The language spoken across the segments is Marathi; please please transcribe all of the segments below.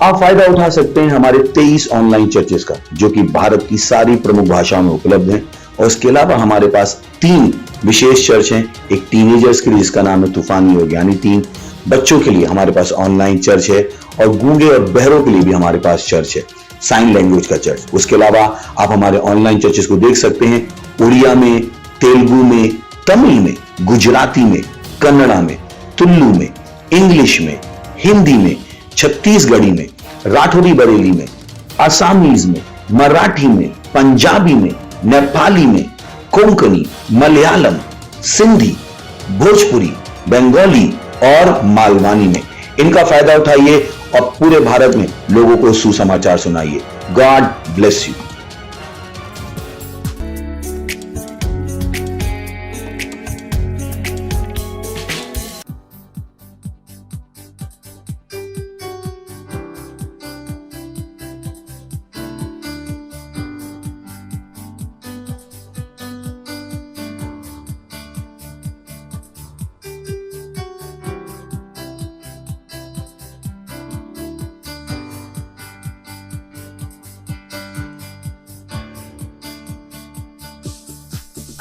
आप फायदा उठा सकते हैं हमारे 23 ऑनलाइन चर्चेस का, जो कि भारत की सारी प्रमुख भाषाओं में उपलब्ध हैं। और इसके अलावा हमारे पास 3 विशेष चर्च हैं। एक टीनेजर्स के लिए जिसका नाम है तूफानी योग यानी 3, बच्चों के लिए हमारे पास ऑनलाइन चर्च है, और गूंगे और बहरों के लिए भी हमारे पास चर्च है, साइन लैंग्वेज का चर्च। उसके अलावा आप हमारे ऑनलाइन चर्चेस को देख सकते हैं उड़िया में, तेलुगु में, तमिल में, गुजराती में, कन्नड़ा में, तुलु में, इंग्लिश में, हिंदी में, छत्तीसगढ़ी में, राठौरी बरेली में, असमीज में, मराठी में, पंजाबी में, नेपाली में, कोंकणी, मलयालम, सिंधी, भोजपुरी, बंगाली और मालवानी में। इनका फायदा उठाइए और पूरे भारत में लोगों को सुसमाचार सुनाइए। God bless you.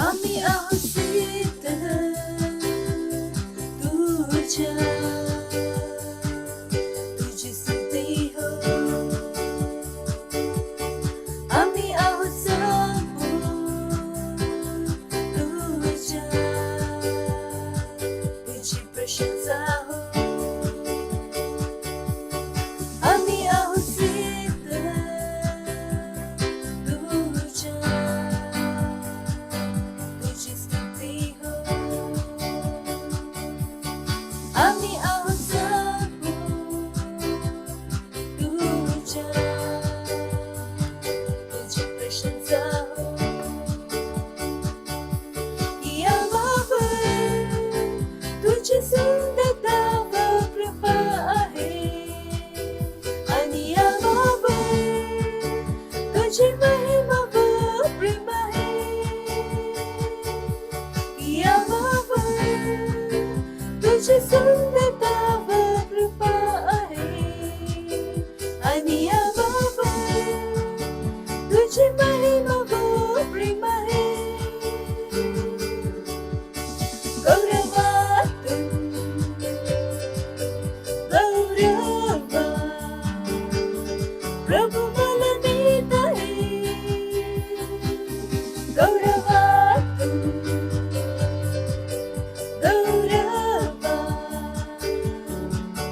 आम्ही आहोत तुझ्या तुझी स्तुती हो. आम्ही आहोत तुझ्या तुझी प्रशंसा हो. आम्ही आहोत आम्ही आहोत तुझ्या तुझी प्रशंसा हो. यावर तुझी सुंदरता व कृपा आहे आणि यावर तुझी महिमा व प्रेम आहे. यावर तुझी सुंदरता व कृपा आहे आणि याबाबत तुझी महिमा व प्रेम आहे. गौरवातून गौरवा प्रभू मला देत आहे. गौरवातून गौरवा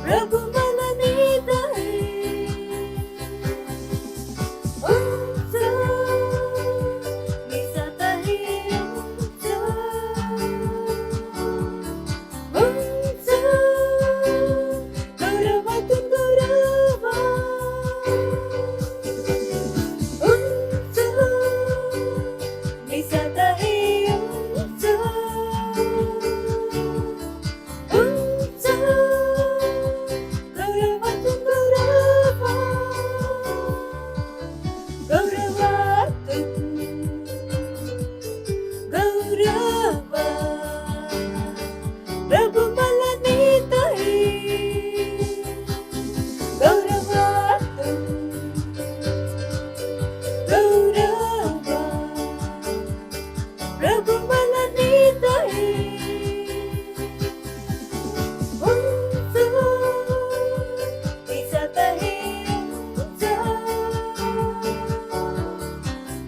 प्रभू मला नेत आहे. उंच मी जात आहे उंच उंच गौरवातून गौरवा. उंच मी जात आहे उंच उंच गौरवातून गौरवा. गौरवातून गौरवा प्रभू मला नेत आहे. गौरवातून गौरवा प्रभू मला नेत आहे. उंच मी जात आहे उंच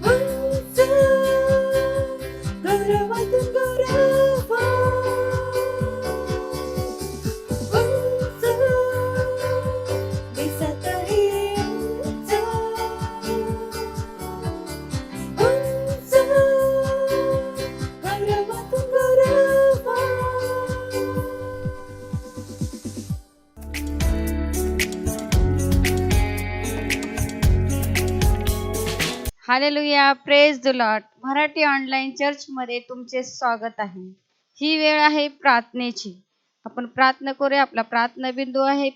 उंच गौरवातून गौरवा. उंच मी जात आहे उंच उंच गौरवातून गौरवा. Hallelujah, praise the Lord. Marathi online चर्चमध्ये तुमचे स्वागत आहे. ही वेळ आहे प्रार्थनेची. आपण प्रार्थना करूया. आपला प्रार्थना बिंदू आहे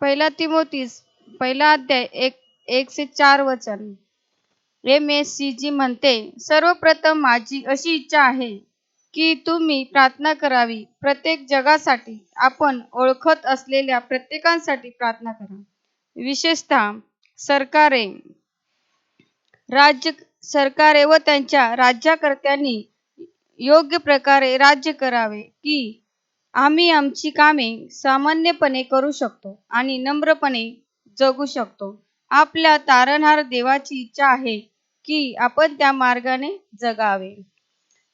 पहिला तिमोथीस पहिला अध्याय 1 से 4 MSCG म्हणते, सर्वप्रथम माझी अशी इच्छा आहे की तुम्ही प्रार्थना करावी. प्रत्येक जगासाठी आपण ओळखत असलेल्या प्रत्येकांसाठी प्रार्थना करा. विशेषतः सरकारे राज्य सरकारे व त्यांच्या राज्यकर्त्यांनी योग्य प्रकारे राज्य करावे की आम्ही आमची कामे सामान्यपणे करू शकतो आणि नम्रपणे जगू शकतो. आपल्या तारणहार देवाची इच्छा आहे की आपण त्या मार्गाने जगावे.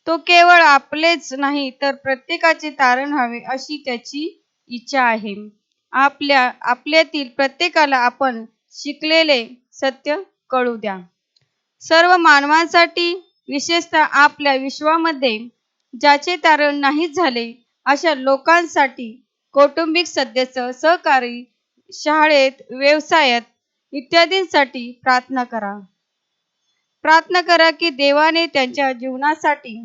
तो केवळ आपलेच नाही तर प्रत्येकाचे तारण हवे अशी त्याची इच्छा आहे. आपल्यातील प्रत्येकाला आपण शिकलेले सत्य कळू द्या. सर्व मानवांसाठी विशेषतः आपल्या विश्वामध्ये ज्याचे तारण नाही झाले अशा लोकांसाठी कौटुंबिक सदस्य, सहकारी, शाळेत, व्यवसायात इत्यादींसाठी प्रार्थना करा. प्रार्थना करा की देवाने त्यांच्या जीवनासाठी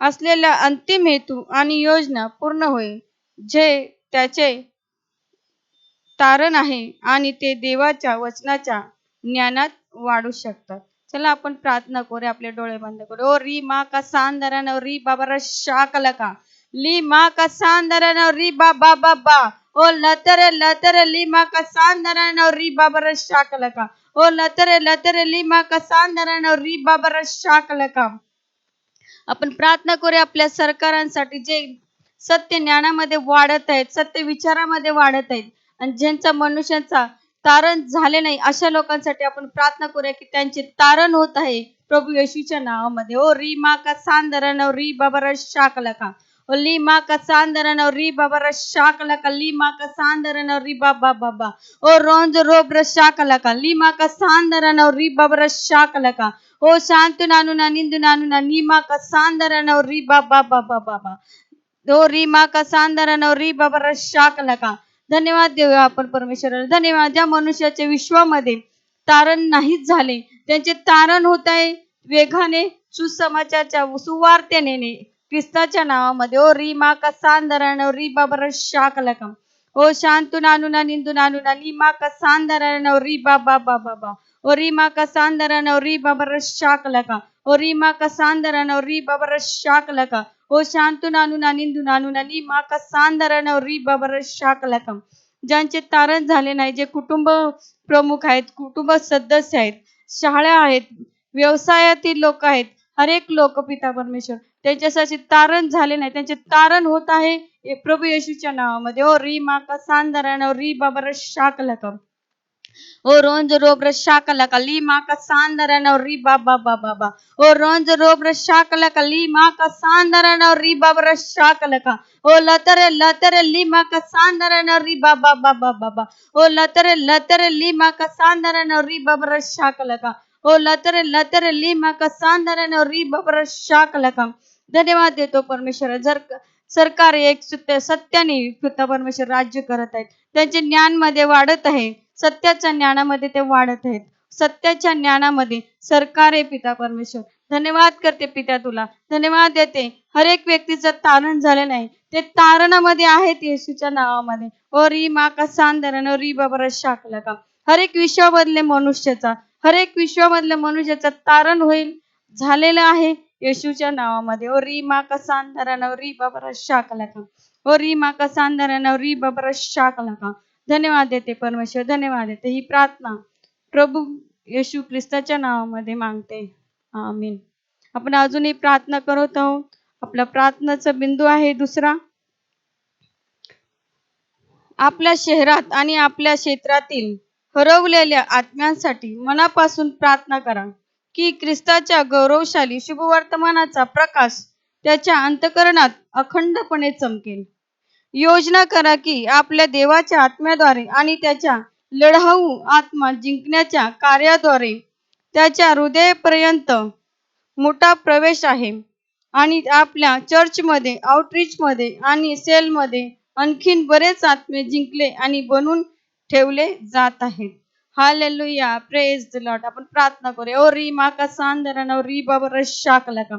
असलेला अंतिम हेतू आणि योजना पूर्ण होईल, जे त्याचे तारण आहे आणि ते देवाच्या वचनाच्या ज्ञानात वाढू शकतात. चला आपण प्रार्थना करूया. आपले डोळे बंद करू. ओ री मा का सांदरन री बाबा शाकलका ली मा का सांदरन री बाबा बाबा ओ लतर ली मा का सांदरन री बाबा शाकलका ओ लतर ली मा का सांदरन री बाबा शाकलका. आपण प्रार्थना करूया आपल्या सरकारांसाठी जे सत्य ज्ञानामध्ये वाढत आहेत, सत्य विचारामध्ये वाढत आहेत आणि ज्यांचा मनुष्यांचा तारण झाले नाही अशा लोकांसाठी आपण प्रार्थना करूया की त्यांचे तारण होत आहे प्रभू येशूच्या नावामध्ये. ओ री मा का सांदरन री बाबा शाकलका ओ ली मा का सांदरन री बाबा शाकलका ली मा का सांदरन री बाबा बाबा ओ रोंज रोब्र शाकलका ली मा का सांदरन री बाबा शाकलका ओ शांतु नानु ना निंदु नानु ना नीमा का सांदरन री बाबा बाबा बाबा ओ री मा का सांदरन री बाबा शाकलका. धन्यवाद देऊया आपण परमेश्वराला. धन्यवाद ज्या मनुष्याच्या विश्वामध्ये तारण नाहीच झाले त्यांचे तारण होत आहे वेगाने सुसमाचारच्या सुवार्तेने ख्रिस्ताच्या नावामध्ये. ओ री मा का सांदरन री बाबा शाकलका ओ शांतु नानु ना निंदु नानु ना नीमा का सांदरन री बाबा बाबा बाबा ओ री मा का सांदरन री बाबा शाकलका ओ री मा का सांदरन री बाबा शाकलका ओ शांतु नानु ना निंदु नानु ना नीमा का सांदरन री बाबा शाकलका. ज्यांचे तारण झाले नाही, जे कुटुंब प्रमुख आहेत, कुटुंब सदस्य आहेत, शाळा आहेत, व्यवसायातील लोक आहेत, हर एक लोक पिता परमेश्वर त्यांच्यासाठी तारण झाले नाही त्यांचे तारण होत आहे प्रभू येशूच्या नावामध्ये. ओ री मा का सांदरन री बाबा शाकलका ओ रोंज रोब्र शाकलका ली मा का सांदरन री बाबा बाबा बा ओ रोंज रोब्र शाकलका ली मा का सांदरन री बाबा शाकलका ओ लतर ली मा का सांदरन री बाबा बाबा बाबा ओ लतर ली मा का सांदरन री बाबा शाकलका ओ लतर ली मा का सांदरन री बाबा शाकलका. धन्यवाद देतो परमेश्वर. जर सरकार एक सत्याने पिता परमेश्वर राज्य करत आहेत, त्यांचे ज्ञान मध्ये वाढत आहे, सत्याच्या ज्ञानामध्ये ते वाढत आहेत, सत्याच्या ज्ञानामध्ये सरकार आहे पिता परमेश्वर. धन्यवाद करते पिता तुला. धन्यवाद देते हर एक व्यक्तीचं तारण झालं नाही ते तारणामध्ये आहेत येशूच्या नावामध्ये. ओ री मा का सांदरन री बाबा शाकलका. हर एक विश्वामधले मनुष्याचा तारण होईल झालेलं आहे येशूच्या नावामध्ये. ओ री मा का सांदरन री बाबा शाकलका ओ री मा का सांदरन री बाबा शाकलका. धन्यवाद देते परमेश्वर. धन्यवाद देते. ही प्रार्थना प्रभू येशू ख्रिस्ताच्या नावामध्ये मागते. आमीन. आपण अजूनही प्रार्थना करत आहोत. आपला प्रार्थनाचा बिंदू आहे दुसरा. आपल्या शहरात आणि आपल्या क्षेत्रातील हरवलेल्या आत्म्यांसाठी मनापासून प्रार्थना करा की ख्रिस्ताच्या गौरवशाली शुभवर्तमानाचा प्रकाश त्याच्या अंतःकरणात अखंडपणे चमकेल. योजना करा की आपल्या देवाच्या आत्म्याद्वारे आणि त्याच्या लढाऊ आत्मा जिंकण्याच्या कार्याद्वारे त्याच्या हृदयापर्यंत मोठा प्रवेश आहे आणि आपल्या चर्चमध्ये, आउटरीचमध्ये आणि सेलमध्ये आणखीन बरेच आत्मे जिंकले आणि बनवून ठेवले जात आहेत. हालेलुया. Praise the Lord. आपण प्रार्थना करूया. ओ री मा का सांदरन री बाबा शाकलका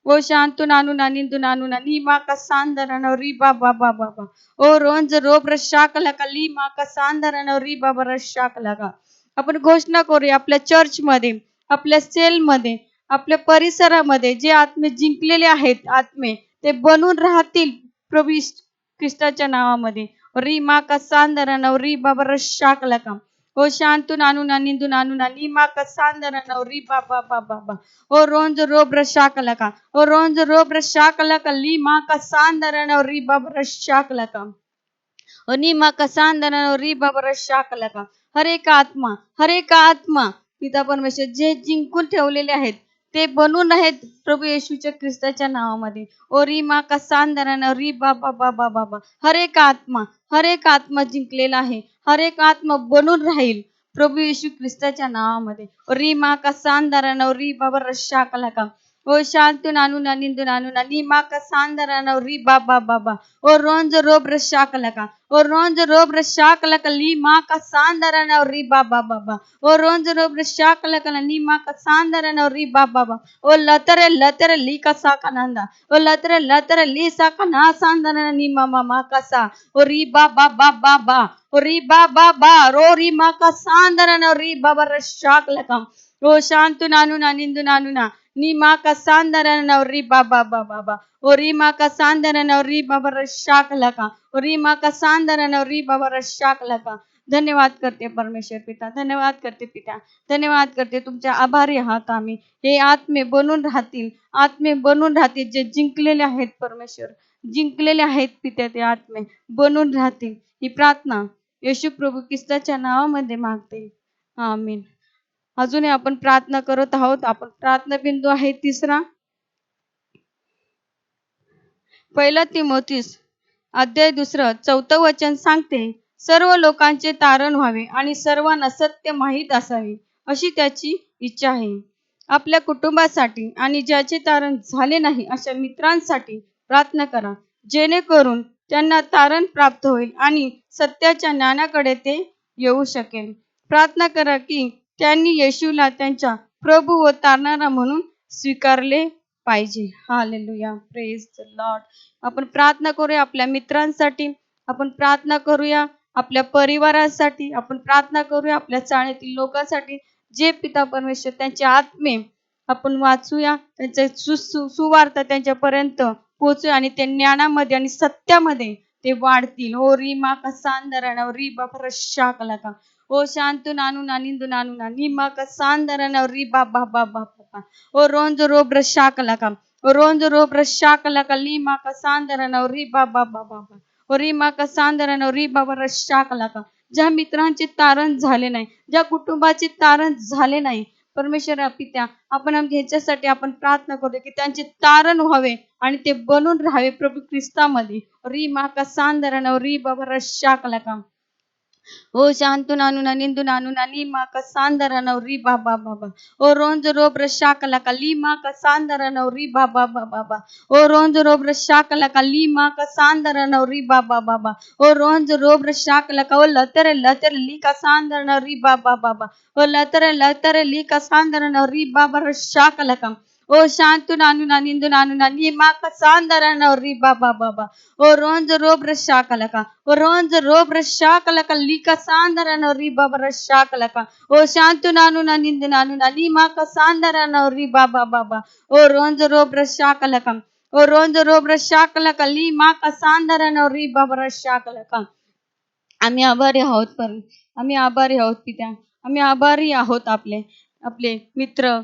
ओ शांतु नानु ना निंदु नानु ना नी मा का सांदरन री बाबा बाबा बा ओ रोंज रोब्र शाकलका ली मा का सांदरन री बाबा शाकलका. आपण घोषणा करूया आपल्या चर्चमध्ये, आपल्या सेलमध्ये, आपल्या परिसरामध्ये जे आत्मे जिंकलेले आहेत, आत्मे ते बनून राहतील प्रभू ख्रिस्ताच्या नावामध्ये. री मा कसांदरन री बाबा शाकलका ओ शांतून आणून निंदून आणून नी मा कसांदरन री बाबा बाबा ओ रोंज रोब्र शाकलका ओ रोंज रोब्र शाकलका ली मा कसांदरन री बाबा शाकलका नी मा कसांदरन री बाबा शाकलका. हर एक आत्मा पिता परमेश्वर जे जिंकून ठेवलेले आहेत ते बनून आहेत प्रभू येशूच्या ख्रिस्ताच्या नावामध्ये. ओ री मा कसांदरन री बाबा बाबा बाबा हर एक आत्मा जिंकलेला आहे. हर एक आत्मा बनून राहील प्रभू येशू ख्रिस्ताच्या नावामध्ये. री मा कसांदरन री बाबा शाकलका ओ शांतून आणून निंदून आणून नी मा कसांदरन री बाबा बाबा ओ रोंज रोब्र शाकलका ओ रोंज रोब्र शाकलका ली मा कसांदरन री बाबा बाबा ओ रोंज रोब्र शाकलका नी मा कसांदरन री बाबा बाबा ओ लतरे ली कसा कनंदा ओ लतरे ली सा कना सांदरन नी मा मा कसा ओ री बाबा बाबा बा ओ री बाबा बा रो री मा कसांदरन री बाबा शाकलका ओ शांतून आणून निंदून आणून नी मा कसांदरन री बाबा बाबा ओ री मा कसांदरन री बाबा शाकलका ओ री मा कसांदरन री बाबा शाकलका. धन्यवाद करते परमेश्वर पिता, धन्यवाद करते पिता, धन्यवाद करते. तुमच्या आभारी आहात आम्ही. हे आत्मे बनून राहतील जे जिंकलेले आहेत परमेश्वर, जिंकलेले आहेत पिता, ते आत्मे बनून राहतील. ही प्रार्थना येशू प्रभू ख्रिस्ताच्या नावामध्ये मागते. आमीन. अजूनही आपण प्रार्थना करत आहोत. आपण प्रार्थना बिंदू आहे 3. 1 तिमोथेस अध्याय 2 4 वचन सांगते, सर्व लोकांचे तारण व्हावे आणि सर्वांना सत्य माहीत असावे अशी त्याची इच्छा आहे. आपल्या कुटुंबासाठी आणि ज्याचे तारण झाले नाही अशा मित्रांसाठी प्रार्थना करा, जेणेकरून त्यांना तारण प्राप्त होईल आणि सत्याच्या ज्ञानाकडे ते येऊ शकेल. प्रार्थना करा की त्यांनी येशूला त्यांच्या प्रभू व तारणारा म्हणून स्वीकारले पाहिजे. Hallelujah, praise the Lord. आपण प्रार्थना करूया आपल्या मित्रांसाठी, आपण प्रार्थना करूया आपल्या परिवारासाठी, आपण प्रार्थना करूया आपल्या चाळीतील लोकांसाठी जे पिता परमेश्वर त्यांचे आत्मे आपण वाचूया, त्यांचे सुवार्ता त्यांच्यापर्यंत पोहोचूया आणि ते ज्ञानामध्ये आणि सत्यामध्ये ते वाढतील. ओ री मा कसांदरन री बाबा शाकलका ओ शांतून आणून निंदून आणून नी मा कसांदरन री बाबा बाबा बाबा ओ रोंज रोब्र शाकलका ओ रोंज रोब्र शाकलका ली मा कसांदरन री बाबा बाबा ओ री मा कसांदरन री बाबा शाकलका. ज्या मित्रांचे तारण झाले नाही, ज्या कुटुंबाचे तारण झाले नाही परमेश्वर पित्या, आपण ह्याच्यासाठी आपण प्रार्थना करू की त्यांचे तारण व्हावे आणि ते बनून राहावे प्रभू ख्रिस्तामध्ये. री मा कसांदरन री बाबा शाकलका ओ शांतून आणून निंदून आणून नी मा कसांदरन री बाबा बाबा ओ रोंज रोब्र शाकलका ली मा कसांदरन री बाबा बाबा ओ रोंज रोब्र शाकलका ली मा कसांदरन री बाबा बाबा ओ रोंज रोब्र शाकलका ओ लतरे ली कसांदरन री बाबा बाबा ओ लतरे ली कसांदरन री बाबा शाकलका ओ शांतून आणून निंदून आणून नी मा कसांदरन री बाबा बाबा ओ रोंज रोब्र शाकलका ओ रोंज रोब्र शाकलका ली कसांदरन री बाबा शाकलका ओ शांतून आणून निंदून आणून नी मा कसांदरन री बाबा बाबा ओ रोंज रोब्र शाकलका ओ रोंज रोब्र शाकलका ली मा कसांदरन री बाबा शाकलका. आम्ही आभारी आहोत आम्ही आभारी आहोत पित्या, आम्ही आभारी आहोत आपले मित्र,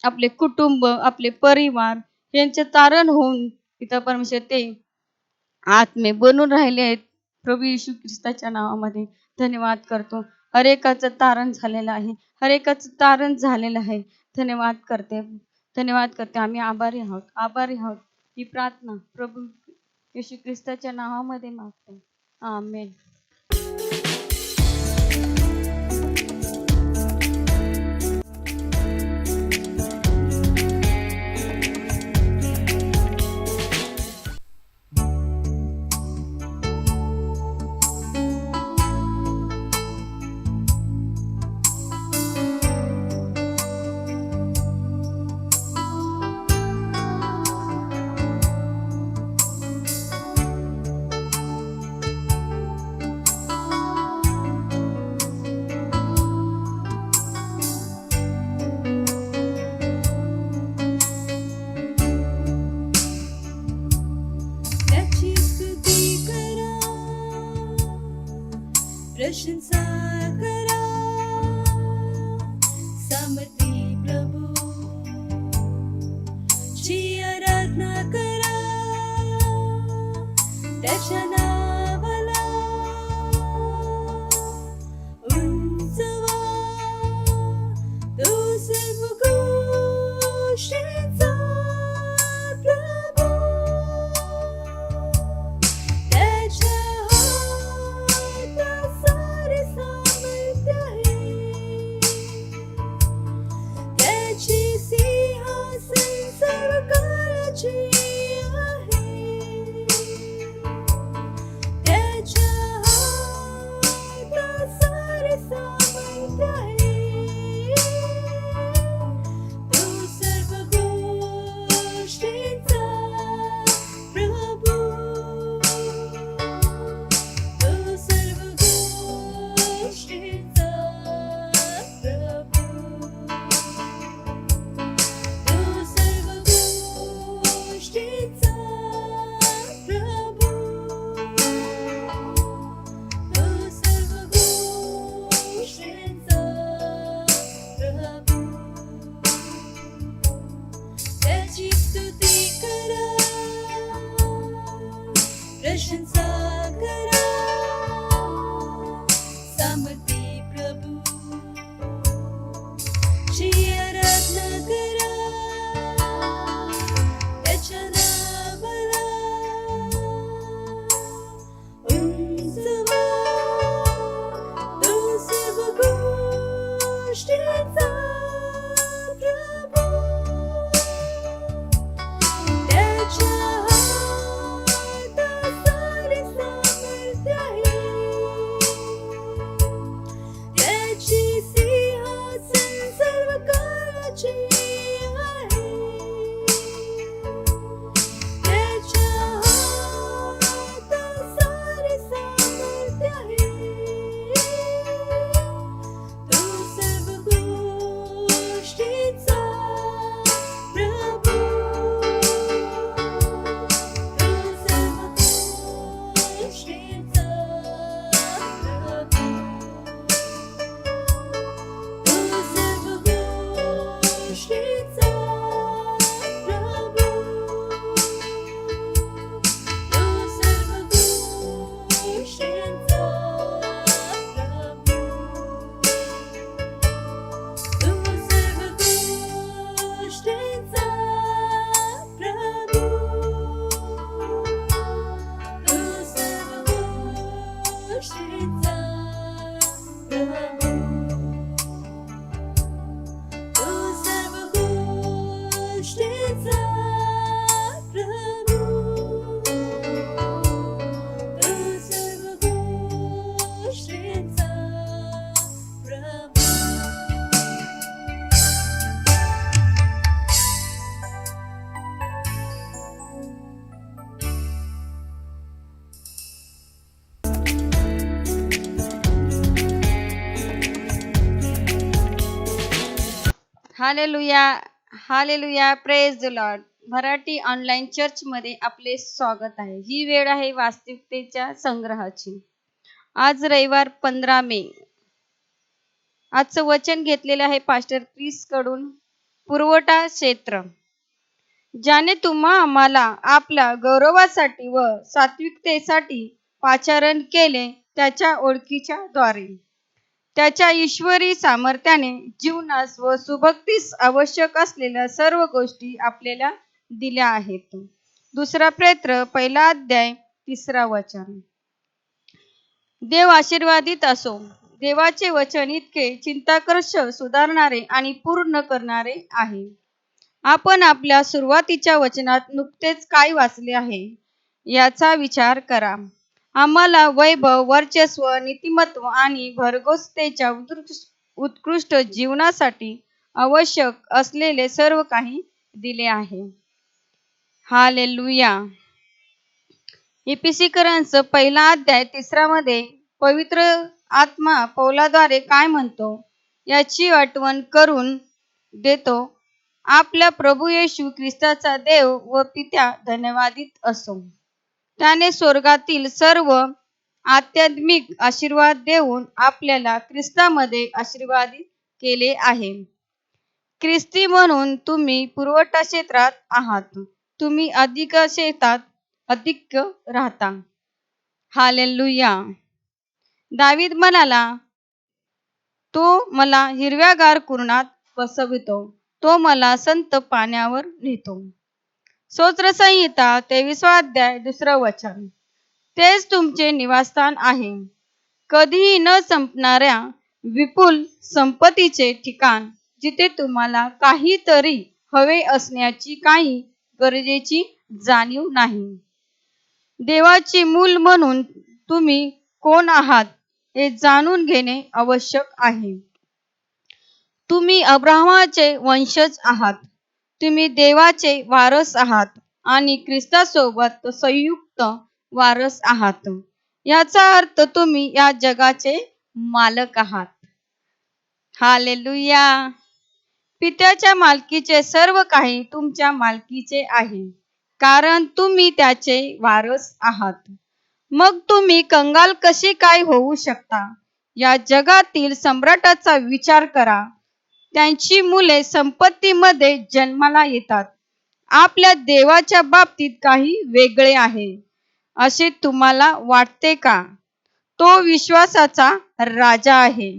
आपले कुटुंब, आपले परिवार यांचे तारण होऊन पिता परमेश्वर ते आत्मे बनून राहिले आहेत प्रभू येशू ख्रिस्ताच्या नावामध्ये. धन्यवाद करतो. हर एकाचं तारण झालेलं आहे, हर एकाचं तारण झालेलं आहे. धन्यवाद करते. आम्ही आभारी आहोत. ही प्रार्थना प्रभू येशू ख्रिस्ताच्या नावामध्ये मागते. आमेन. प्रशंसा करा समर्थी प्रभू ची आराधना करा त्याच्या नावाला उंचवा तो सर्व गोष्टींचा प्रभू त्याच्या हातात सारे सामर्थ्य आहे त्याची सिंहासन सर्व काळाची आहे त्याच्या हातात सारे सामर्थ्य आहे तो सर्व गोष्टींचा प्रभू तो सर्व गोष्टींचा प्रभू तो सर्व गोष्टींचा प्रभू तो सर्व गोष्टींचा प्रभू त्याची स्तुती करा प्रशंसा करा समर्थी प्रभू ची आराधना करा त्याच्या नावाला उंचवा तो सर्व गोष्टींचा प्रभू त्याच्या हातात सारे सामर्थ्य आहे त्याची सिंहासन सर्व काळाची आहे त्याच्या हातात सारे सामर्थ्य आहे तो सर्व गोष्टींचा प्रभू तो सर्व गोष्टींचा प्रभू तो सर्व गोष्टींचा प्रभू तो सर्व गोष्टींचा प्रभू तो सर्व गोष्टींचा प्रभू तो सर्व गोष्टींचा प्रभू तो सर्व गोष्टींचा प्रभू तो सर्व गोष्टींचा प्रभू hallelujah hallelujah praise the Lord. Marathi online चर्चमध्ये आपले स्वागत आहे. ही वेळ आहे वास्तविकतेच्या संग्रहाची. आज रविवार 15 मे. आजचं वचन घेतलेलं आहे पास्टर क्रिस कडून. पुरवठा क्षेत्र. ज्याने तुम्हा आम्हाला आपल्या गौरवासाठी व सात्विकतेसाठी पाचारण केले त्याच्या ओळखीच्या द्वारे त्याच्या ईश्वरी सामर्थ्याने जीवनास व सुभक्तीस आवश्यक असलेल्या सर्व गोष्टी आपल्याला दिल्या आहेत. दुसरा पेत्र 1 अध्याय 3 वचन. देव आशीर्वादित असो. देवाचे वचन इतके चिंताकर्ष, सुधारणारे आणि पूर्ण करणारे आहे. आपण आपल्या सुरुवातीच्या वचनात नुकतेच काय वाचले आहे याचा विचार करा. आम्हाला वैभव, वर्चस्व, नीतिमत्व आणि भरघोसतेच्या उत्कृष्ट जीवनासाठी आवश्यक असलेले सर्व काही दिले आहे. हालेलुया. इफिसीकरांचं 1 अध्याय 3 मध्ये पवित्र आत्मा पौलाद्वारे काय म्हणतो याची आठवण करून देतो. आपल्या प्रभू येशू ख्रिस्ताचा देव व पित्या धन्यवादित असो. त्याने स्वर्गातील सर्व आध्यात्मिक आशीर्वाद देऊन आपल्याला ख्रिस्तामध्ये आशीर्वादित केले आहे. ख्रिस्ती म्हणून तुम्ही पुरवठा क्षेत्रात आहात. तुम्ही अधिक शेतात अधिक राहता. हालेलुया. दावीद म्हणाला, तो मला हिरव्यागार कुरणात बसवितो, तो मला संत पाण्यावर नेतो. स्तोत्रसंहिता 23 अध्याय 2 वचन. तेच तुमचे निवासस्थान आहे, कधीही न संपणाऱ्या विपुल संपत्तीचे ठिकाण, जिथे तुम्हाला काहीतरी हवे असण्याची काही गरजेची जाणीव नाही. देवाची मूल म्हणून तुम्ही कोण आहात हे जाणून घेणे आवश्यक आहे. तुम्ही अब्राहमाचे वंशज आहात. तुम्ही देवाचे वारस आहात आणि ख्रिस्तासोबत संयुक्त वारस आहात. याचा अर्थ तुम्ही या जगाचे मालक आहात. हालेलुया. पित्याच्या मालकीचे सर्व काही तुमच्या मालकीचे आहे, कारण तुम्ही त्याचे वारस आहात. मग तुम्ही कंगाल कशी काय होऊ शकता? या जगातील सम्राटाचा विचार करा. त्यांची मुले संपत्तीमध्ये जन्माला येतात. आपल्या देवाच्या बाबतीत काही वेगळे आहे असे तुम्हाला वाटते का? तो विश्वासाचा राजा आहे.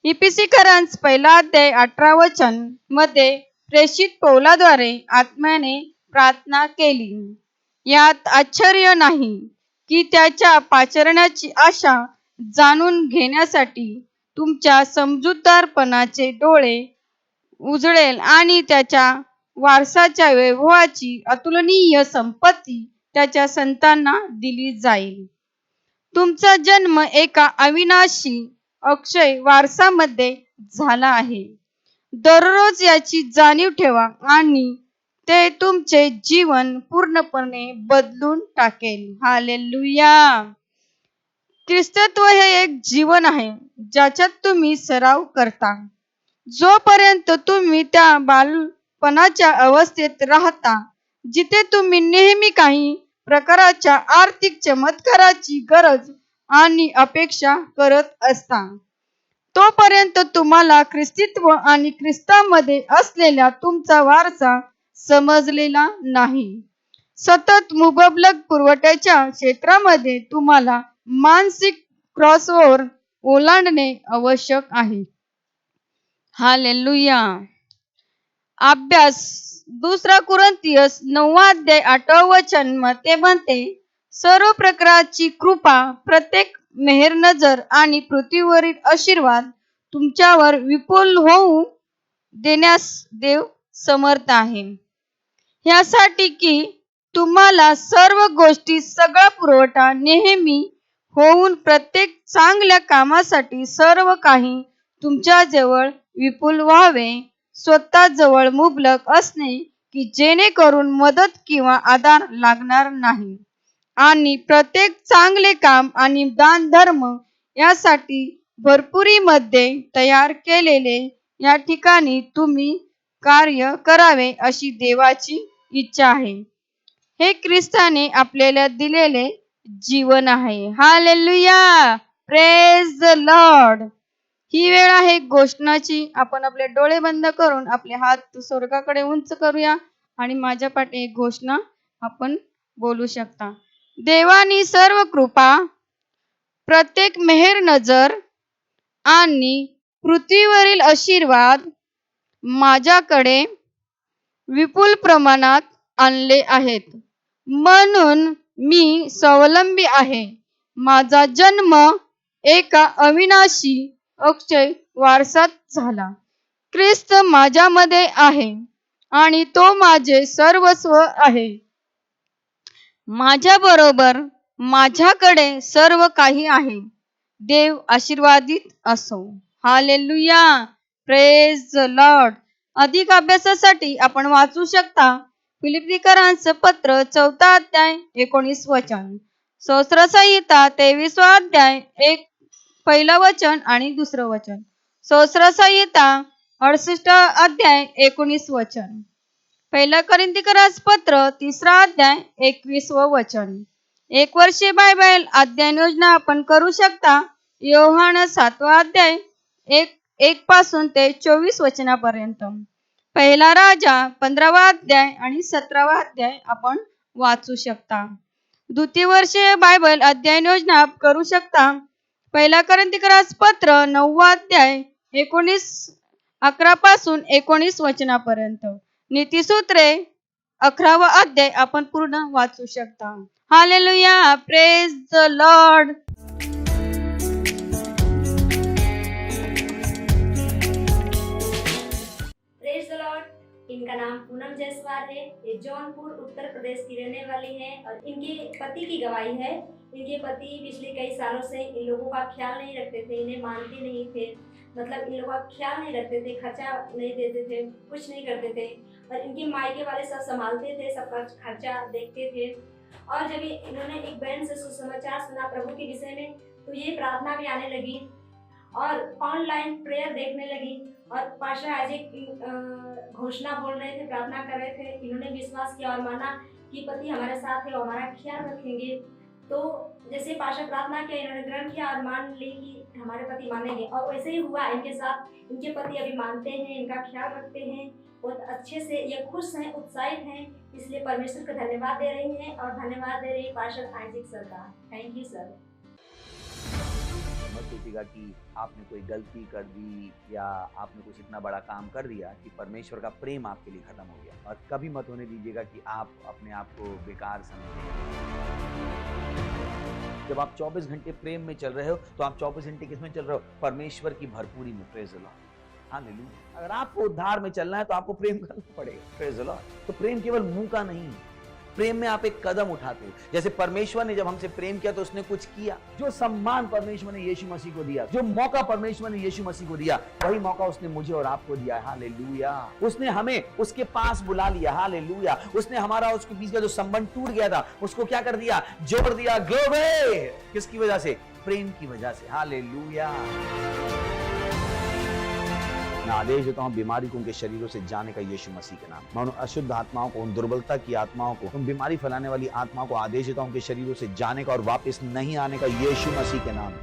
इफिसीकरांस 1 अध्याय 18 वचन मध्ये प्रेषित पौलाद्वारे आत्म्याने प्रार्थना केली. यात आश्चर्य नाही की त्याच्या पाचारण्याची आशा जाणून घेण्यासाठी तुमच्या समजूतदारपणाचे डोळे उजळेल आणि त्याच्या वारसाच्या वैभवाची अतुलनीय संपत्ती त्याच्या संतांना दिली जाईल. तुमचा जन्म एका अविनाशी अक्षय वारसामध्ये झाला आहे. दररोज याची जाणीव ठेवा आणि ते तुमचे जीवन पूर्णपणे बदलून टाकेल. हालेलुया. ख्रिस्तत्व हे एक जीवन आहे ज्याच्यात तुम्ही सराव करता. जोपर्यंत तुम्ही त्या बालपणाच्या अवस्थेत राहता, जिथे तुम्ही नेहमी काही प्रकारच्या आर्थिक चमत्काराची गरज आणि अपेक्षा करत असता, तोपर्यंत तुम्हाला ख्रिस्तीत्व आणि ख्रिस्तामध्ये असलेला तुमचा वारसा समजलेला नाही. सतत मुबलक पुरवठ्याच्या क्षेत्रामध्ये तुम्हाला मानसिक क्रॉसओव्हर ओलांडणे आवश्यक आहे. हालेलुया. अभ्यास 2 कुरिन्थियस 9 अध्याय 8 वचन मध्ये म्हणते, सर्व प्रकारची कृपा, प्रत्येक मेहरनजर आणि पृथ्वीवरील आशीर्वाद तुमच्यावर विपुल होऊ देण्यास देव समर्थ आहे. यासाठी की तुम्हाला सर्व गोष्टी सगळा पुरवठा नेहमी होऊन प्रत्येक चांगल्या कामासाठी सर्व काही तुमच्याजवळ विपुल व्हावे, स्वतः जवळ मुबलक असणे की जेणेकरून मदत किंवा आधार लागणार नाही, आणि प्रत्येक चांगले काम आणि दान धर्म यासाठी भरपुरीमध्ये तयार केलेले या ठिकाणी तुम्ही कार्य करावे अशी देवाची इच्छा आहे. हे ख्रिस्ताने आपल्याला दिलेले जीवन आहे. हालेलुया. Praise the Lord. ही वेळ आहे घोषणाची. आपण आपले डोळे बंद करून आपले हात स्वर्गाकडे उंच करूया आणि माझ्या पाठी एक घोषणा आपण बोलू शकता. देवानी सर्व कृपा, प्रत्येक मेहर नजर आणि पृथ्वीवरील आशीर्वाद माझ्याकडे विपुल प्रमाणात आणले आहेत, म्हणून मी स्वावलंबी आहे. माझा जन्म एका अविनाशी अक्षय वारसात झाला. ख्रिस्त माझ्यामध्ये आहे आणि तो माझे सर्वस्व आहे. माझ्या बरोबर माझ्याकडे सर्व काही आहे. देव आशीर्वादित असो. हालेलुया. Praise the Lord. अधिक अभ्यासासाठी आपण वाचू शकता फिलिप्पीकरांचं पत्र 4 अध्याय 19 वचन, स्तोत्रसंहिता 23 अध्याय 1 वचन आणि 2 वचन, स्तोत्रसंहिता 68 अध्याय 19 वचन, 1 कोरिन्थीकरांस पत्र 3 अध्याय 21 वचन, एक वर्षीय बायबल अध्ययन योजना आपण करू शकता. योहान 7वा अध्याय 1 पासून ते 24 वचनापर्यंत. पहिला राजा 15वा अध्याय आणि 17वा अध्याय आपण वाचू शकता. द्वितीय वर्षीय बायबल अध्ययन योजना करू शकता. पहिला कोरिंथियस पत्र 9वा अध्याय 11 पासून 19 वचनापर्यंत. नीतिसूत्रे 11वा अध्याय आपण पूर्ण वाचू शकता. Hallelujah, praise the Lord. Praise the Lord. इनका नाम पूनम जायसवाल है। ये जौनपुर उत्तर प्रदेश की रहने वाली हैं और इनके पति की गवाही है। इनके पति पिछले कई सालों से इन लोगों का ख्याल नहीं रखते थे, इन्हें मानते नहीं थे, मतलब इन लोगों का ख्याल नहीं रखते थे, खर्चा नहीं देते थे, कुछ नहीं करते थे और इनके मायके वाले सब संभालते थे, सबका खर्चा देखते थे। और जब इन्होंने एक बहन से सुसमाचार सुना प्रभु के विषय में तो ये प्रार्थना भी आने लगी और ऑनलाइन प्रेयर देखने लगी और पास्टर आइजैक घोषणा बोल रहे थे, प्रार्थना कर रहे थे। इन्होंने विश्वास किया और माना कि पति हमारे साथ है और हमारा ख्याल रखेंगे। तो जैसे पास्टर प्रार्थना किया, इन्होंने ग्रहण किया और मान ली कि हमारे पति मानेंगे और वैसे ही हुआ इनके साथ। इनके पति अभी मानते हैं, इनका ख्याल रखते हैं, बहुत अच्छे से ये खुश हैं, उत्साहित हैं, इसलिए परमेश्वर का धन्यवाद दे रही हैं और धन्यवाद दे रही है पास्टर आइजैक सर का। Thank you sir. मत सोचिएगा कि आपने कोई गलती कर दी या आपने कुछ इतना बड़ा काम कर दिया कि परमेश्वर का प्रेम आपके लिए खत्म हो गया। और कभी मत होने दीजिएगा कि आप अपने आप को बेकार समझें। जब आप 24 घंटे प्रेम में चल रहे हो तो आप 24 घंटे किस में चल रहे हो? परमेश्वर की भरपूरी में। Praise the Lord, hallelujah. अगर आपको उद्धार में चलना है तो आपको प्रेम करना पड़ेगा। Praise the Lord. तो प्रेम केवल मुंह का नहीं है, प्रेम में आप एक कदम उठाते हो। जैसे परमेश्वर ने जब हमसे प्रेम किया तो उसने कुछ किया। जो सम्मान परमेश्वर ने यीशु मसीह को दिया, जो मौका परमेश्वर ने यीशु मसीह को दिया, वही मौका उसने मुझे और आपको दिया। हालेलुया। उसने हमें उसके पास बुला लिया। हालेलुया। उसने हमारा उसके बीच का जो संबंध टूट गया था उसको क्या कर दिया? जोड़ दिया। ग्लोरी। किसकी वजह से? प्रेम की वजह से। हालेलुया। मैं आदेश देता हूं बीमारी को उनके शरीरों से जाने का यीशु मसीह के नाम। मैं उन अशुद्ध आत्माओं को, उन दुर्बलता की आत्माओं को, उन बीमारी फैलाने वाली आत्माओं को आदेश देता हूं उनके शरीरों से जाने का और वापस नहीं आने का यीशु मसीह के नाम।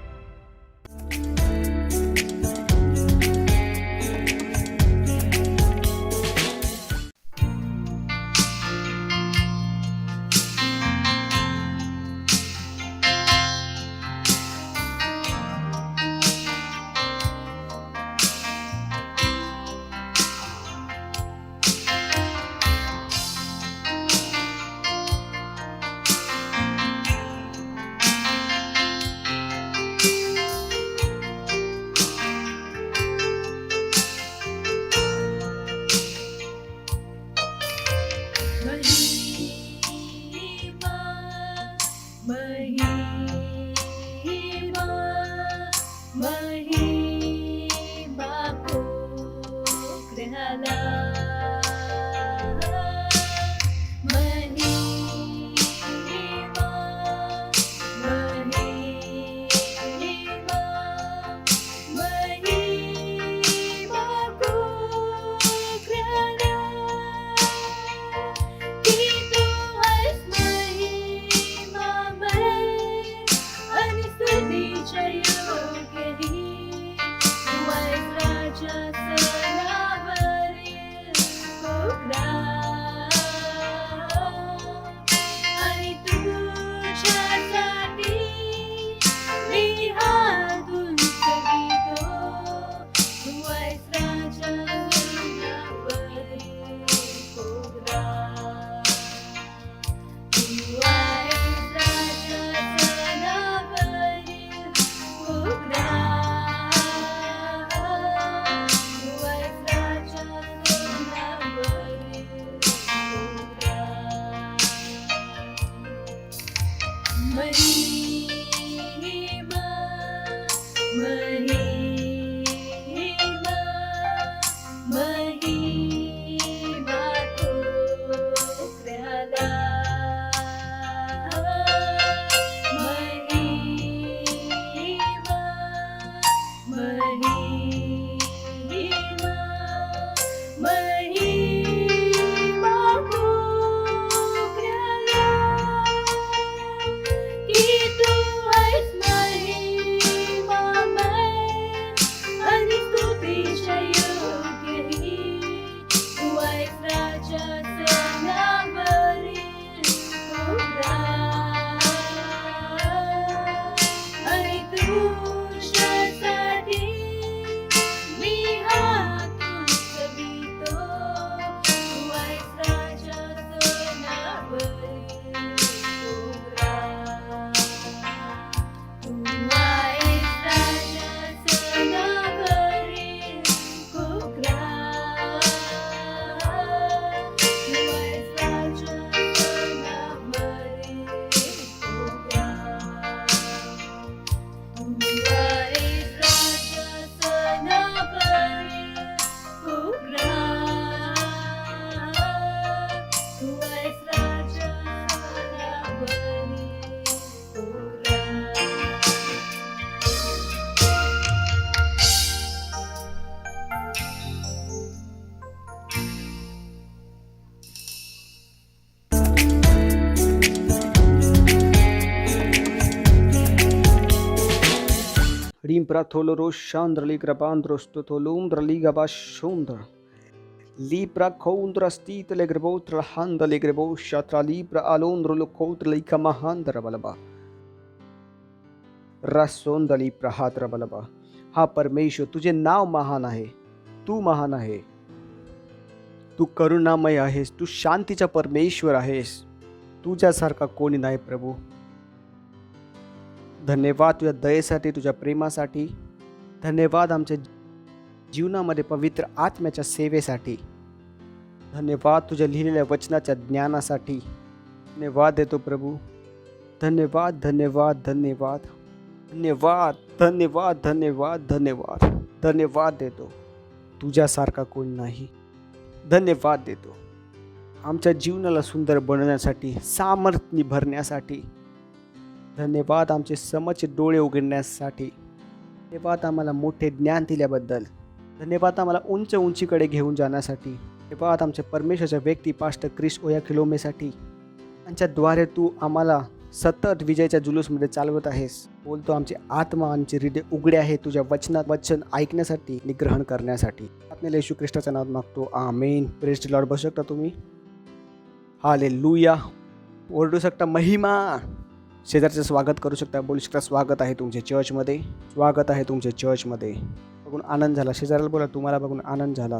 Limpra tholoro chandra ligra bandrosto tolum draliga bashundra. Libra contra stita legrebotra handa legrebosha libra alondro locotra lika mahandra balaba. रसोंद Ali प्रहात्र बलबा. हा परमेश्वर, तुझे नाव महान आहे, तू महान आहे, तू करुणामय आहेस, तू शांतीचा परमेश्वर आहेस, तुझ्यासारखा कोणी नाही प्रभू. धन्यवाद तुझ्या दयेसाठी, तुझ्या प्रेमासाठी. धन्यवाद आमच्या जीवनामध्ये पवित्र आत्म्याच्या सेवेसाठी. धन्यवाद तुझ्या लिहिलेल्या वचनाच्या ज्ञानासाठी. धन्यवाद देतो प्रभू. धन्यवाद धन्यवाद धन्यवाद धन्यवाद धन्यवाद धन्यवाद धन्यवाद धन्यवाद देतो. तुझ्यासारखा कोण नाही. धन्यवाद देतो आमच्या जीवनाला सुंदर बनवण्यासाठी, सामर्थ्य भरण्यासाठी. धन्यवाद आमचे समचे डोळे उघडण्यासाठी. धन्यवाद आम्हाला मोठे ज्ञान दिल्याबद्दल. धन्यवाद आम्हाला उंच उंचीकडे घेऊन जाण्यासाठी. धन्यवाद आमच्या परमेश्वराच्या व्यक्ती पास्टर क्रिस ओयाखिलोमेसाठी. त्यांच्याद्वारे तू आम्हाला सतत विजयाच्या जुलूसमध्ये चालवत आहेस. बोलतो आमचे आत्मा आणि हृदय उघडे आहे तुझ्या वचन ऐकण्यासाठी आणि ग्रहण करण्यासाठी. आपल्याला येशू ख्रिस्ताच्या नावात मागतो, आमेन. Praise the Lord. बसू शकता तुम्ही. हालेलुया. ओरडू शकता महिमा. शेजारचं स्वागत करू शकता. बोलू शकता स्वागत आहे तुमच्या चर्चमध्ये, स्वागत आहे तुमच्या चर्चमध्ये. बघून आनंद झाला. शेजाराला बोला तुम्हाला बघून आनंद झाला,